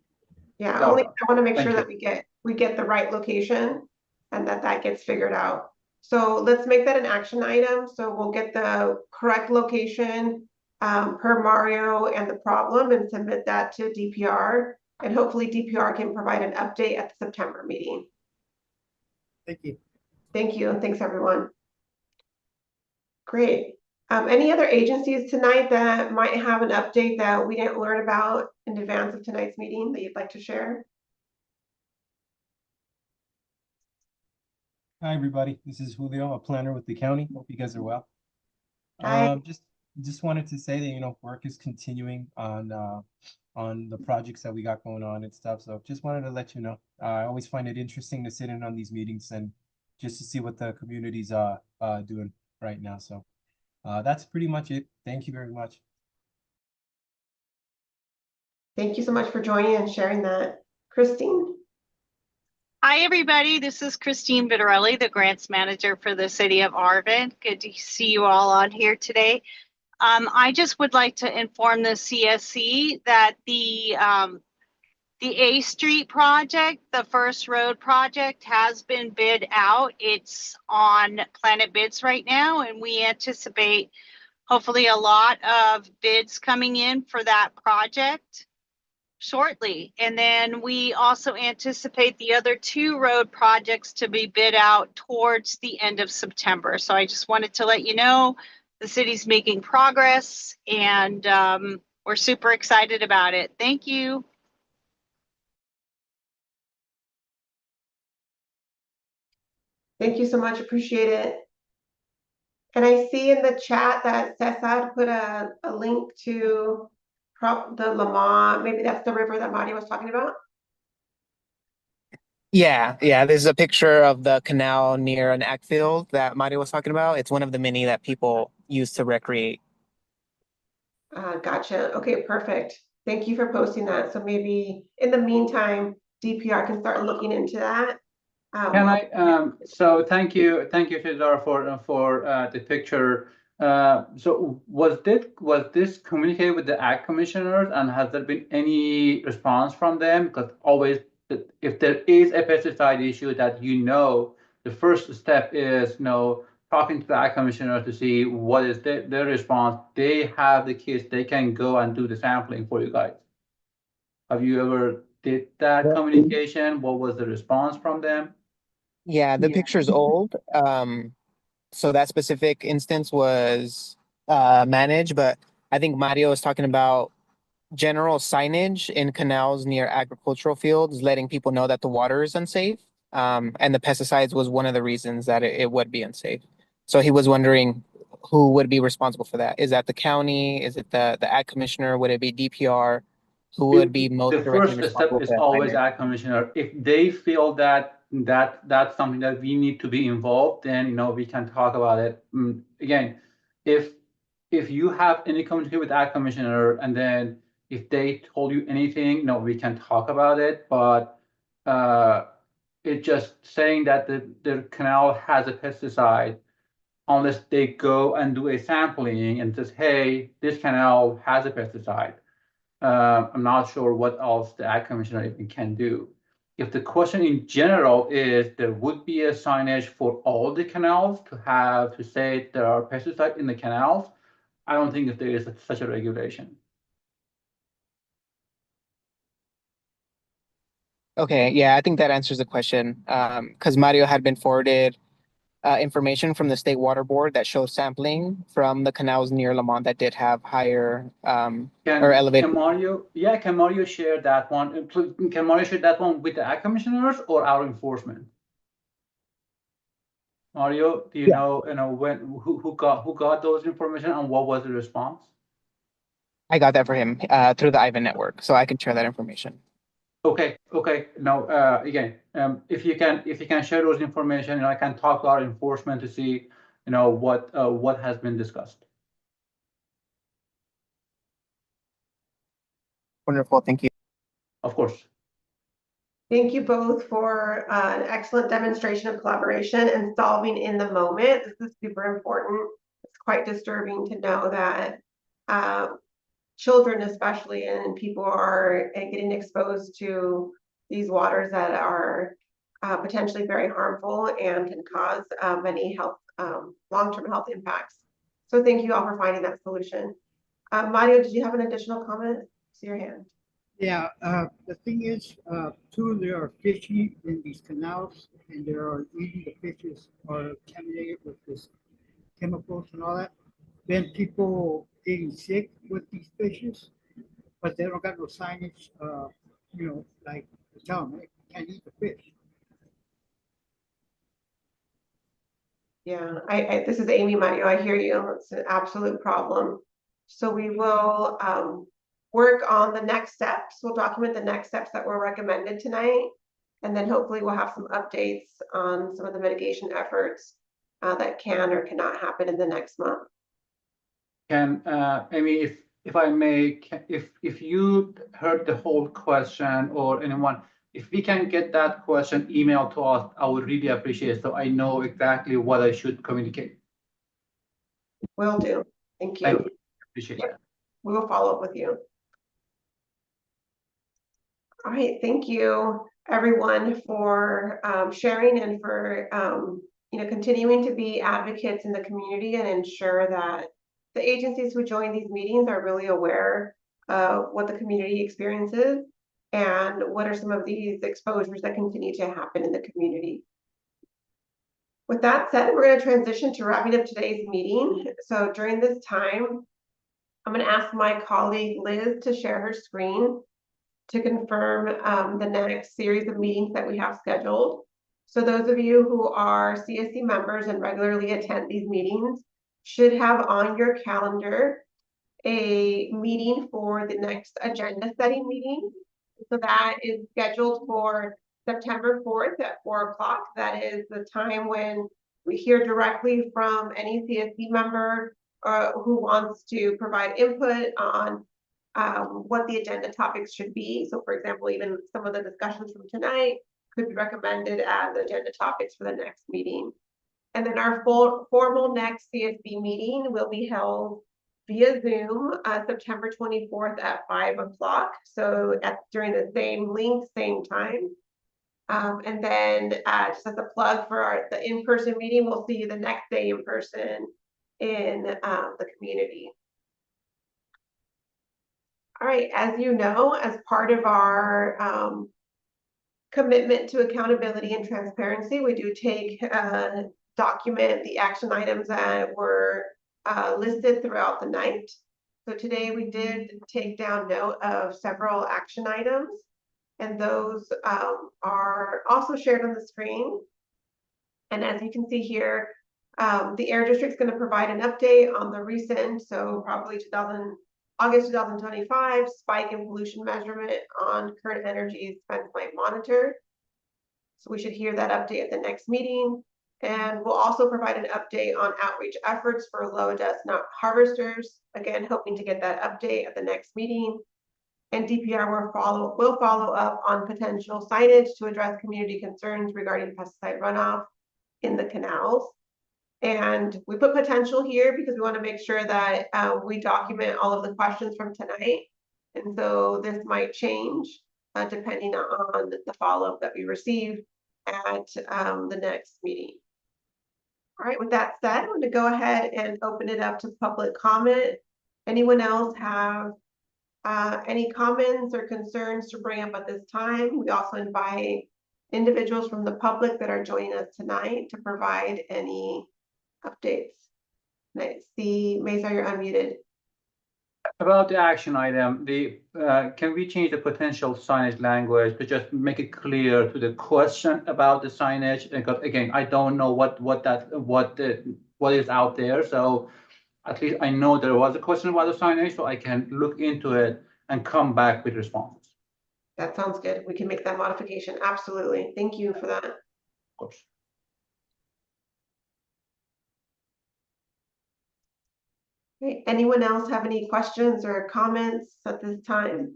Yeah, Yeah, only I want to make thank sure you. that we get the right location and that gets figured out. So let's make that an action item. So we'll get the correct location per Mario and the problem and submit that to DPR. And hopefully DPR can provide an update at the September meeting. Thank you. Thank you, and thanks everyone. Great. Any other agencies tonight that might have an update that we didn't learn about in advance of tonight's meeting that you'd like to share? Hi, everybody. This is Julio, a planner with the county. Hope you guys are well. Hi. Just wanted to say that, work is continuing on the projects that we got going on and stuff. So just wanted to let you know. I always find it interesting to sit in on these meetings and just to see what the community's doing right now. So that's pretty much it. Thank you very much. Thank you so much for joining and sharing that. Christine? Hi, everybody. This is Christine Vitarelli, the grants manager for the city of Arvin. Good to see you all on here today. I just would like to inform the CSC that the A Street project, the first road project, has been bid out. It's on Planet Bids right now, and we anticipate hopefully a lot of bids coming in for that project shortly. And then we also anticipate the other two road projects to be bid out towards the end of September. So I just wanted to let you know the city's making progress, and we're super excited about it. Thank you. Thank you so much. Appreciate it. And I see in the chat that Cesar put a link to the Lamont. Maybe that's the river that Mario was talking about. Yeah, there's a picture of the canal near an ag field that Mario was talking about. It's one of the many that people use to recreate. Gotcha. Okay, perfect. Thank you for posting that. So maybe in the meantime, DPR can start looking into that. Can I, so thank you, Cesar, for the picture. So was this communicated with the ag commissioners, and has there been any response from them? Because always, if there is a pesticide issue that the first step is talking to the ag commissioner to see what is their response. They have the kits, they can go and do the sampling for you guys. Have you ever did that communication? What was the response from them? Yeah, the picture's old. So that specific instance was managed, but I think Mario was talking about general signage in canals near agricultural fields, letting people know that the water is unsafe. And the pesticides was one of the reasons that it would be unsafe. So he was wondering who would be responsible for that. Is that the county? Is it the ag commissioner? Would it be DPR? Who would be most The directly first responsible step is for that always signage? ag commissioner. If they feel that's something that we need to be involved, then we can talk about it. Again, if you have any communication with ag commissioner, and then if they told you anything, we can talk about it. But it's just saying that the canal has a pesticide, unless they go and do a sampling and says, hey, this canal has a pesticide. I'm not sure what else the ag commissioner even can do. If the question in general is there would be a signage for all the canals to say there are pesticides in the canals, I don't think that there is such a regulation. Okay, yeah, I think that answers the question. Because Mario had been forwarded information from the State Water Board that shows sampling from the canals near Lamont that did have higher or elevated. Can Mario share that one? Can Mario share that one with the Ag Commissioners or our enforcement? Mario, do you know when who got those information and what was the response? I got that for him through the Ivan network, so I can share that information. Okay. Now, again, if you can share those information, I can talk to our enforcement to see, what has been discussed. Wonderful, thank you. Of course. Thank you both for an excellent demonstration of collaboration and solving in the moment. This is super important. It's quite disturbing to know that children especially and people are getting exposed to these waters that are potentially very harmful and can cause many health long-term health impacts. So thank you all for finding that solution. Mario, did you have an additional comment? See your hand. Yeah, the thing is, too, there are fishing in these canals, and there are eating the fishes are contaminated with this chemicals and all that. Then people getting sick with these fishes, but they don't got no signage, like to tell them, hey, you can't eat the fish. Yeah, this is Amy, Mario. I hear you. It's an absolute problem. So we will work on the next steps. We'll document the next steps that were recommended tonight. And then hopefully we'll have some updates on some of the mitigation efforts that can or cannot happen in the next month. Can Amy, if I may, if you heard the whole question or anyone, if we can get that question emailed to us, I would really appreciate it so I know exactly what I should communicate. Will do. Thank you. Thank you. Appreciate that. We will follow up with you. All right, thank you everyone for sharing and for continuing to be advocates in the community and ensure that the agencies who join these meetings are really aware of what the community experiences and what are some of these exposures that continue to happen in the community. With that said, we're going to transition to wrapping up today's meeting. So during this time, I'm going to ask my colleague Liz to share her screen to confirm the next series of meetings that we have scheduled. So those of you who are CSC members and regularly attend these meetings should have on your calendar a meeting for the next agenda setting meeting. So that is scheduled for September 4th at 4 o'clock. That is the time when we hear directly from any CSC member who wants to provide input on what the agenda topics should be. So for example, even some of the discussions from tonight could be recommended as agenda topics for the next meeting. And then our formal next CSB meeting will be held via Zoom September 24th at 5 o'clock. So during the same link, same time. And then just as a plug for the in-person meeting, we'll see you the next day in person in the community. All right, as you know, as part of our commitment to accountability and transparency, we do document the action items that were listed throughout the night. So today we did take down note of several action items, and those are also shared on the screen. And as you can see here, the Air District is going to provide an update on the recent, so probably August 2025 spike in pollution measurement on Current Energy's benchmark monitor. So we should hear that update at the next meeting. And we'll also provide an update on outreach efforts for low dust nut harvesters. Again, hoping to get that update at the next meeting. And DPR will follow up on potential signage to address community concerns regarding pesticide runoff in the canals. And we put potential here because we want to make sure that we document all of the questions from tonight. And so this might change depending on the follow-up that we receive at the next meeting. All right, with that said, I'm going to go ahead and open it up to public comment. Anyone else have any comments or concerns to bring up at this time? We also invite individuals from the public that are joining us tonight to provide any updates? I see, Mesa, you're unmuted. About the action item, can we change the potential signage language to just make it clear to the question about the signage? Because again, I don't know what is out there. So at least I know there was a question about the signage, so I can look into it and come back with responses. That sounds good. We can make that modification. Absolutely. Thank you for that. Of course. Okay, anyone else have any questions or comments at this time?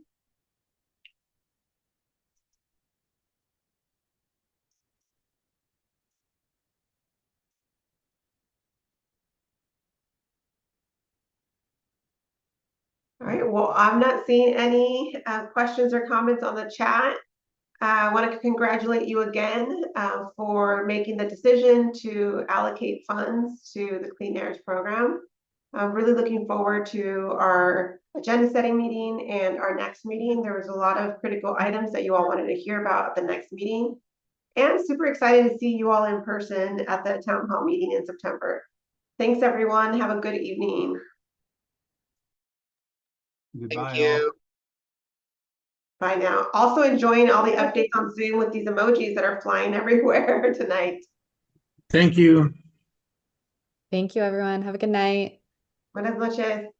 All right, well, I'm not seeing any questions or comments on the chat. I want to congratulate you again for making the decision to allocate funds to the Clean Airs program. I'm really looking forward to our agenda setting meeting and our next meeting. There was a lot of critical items that you all wanted to hear about at the next meeting. And super excited to see you all in person at the town hall meeting in September. Thanks, everyone. Have a good evening. Goodbye, Thank you. Bye now. Also enjoying all the updates on Zoom with these emojis that are flying everywhere tonight. Thank you. Thank you, everyone. Have a good night. Buenas noches.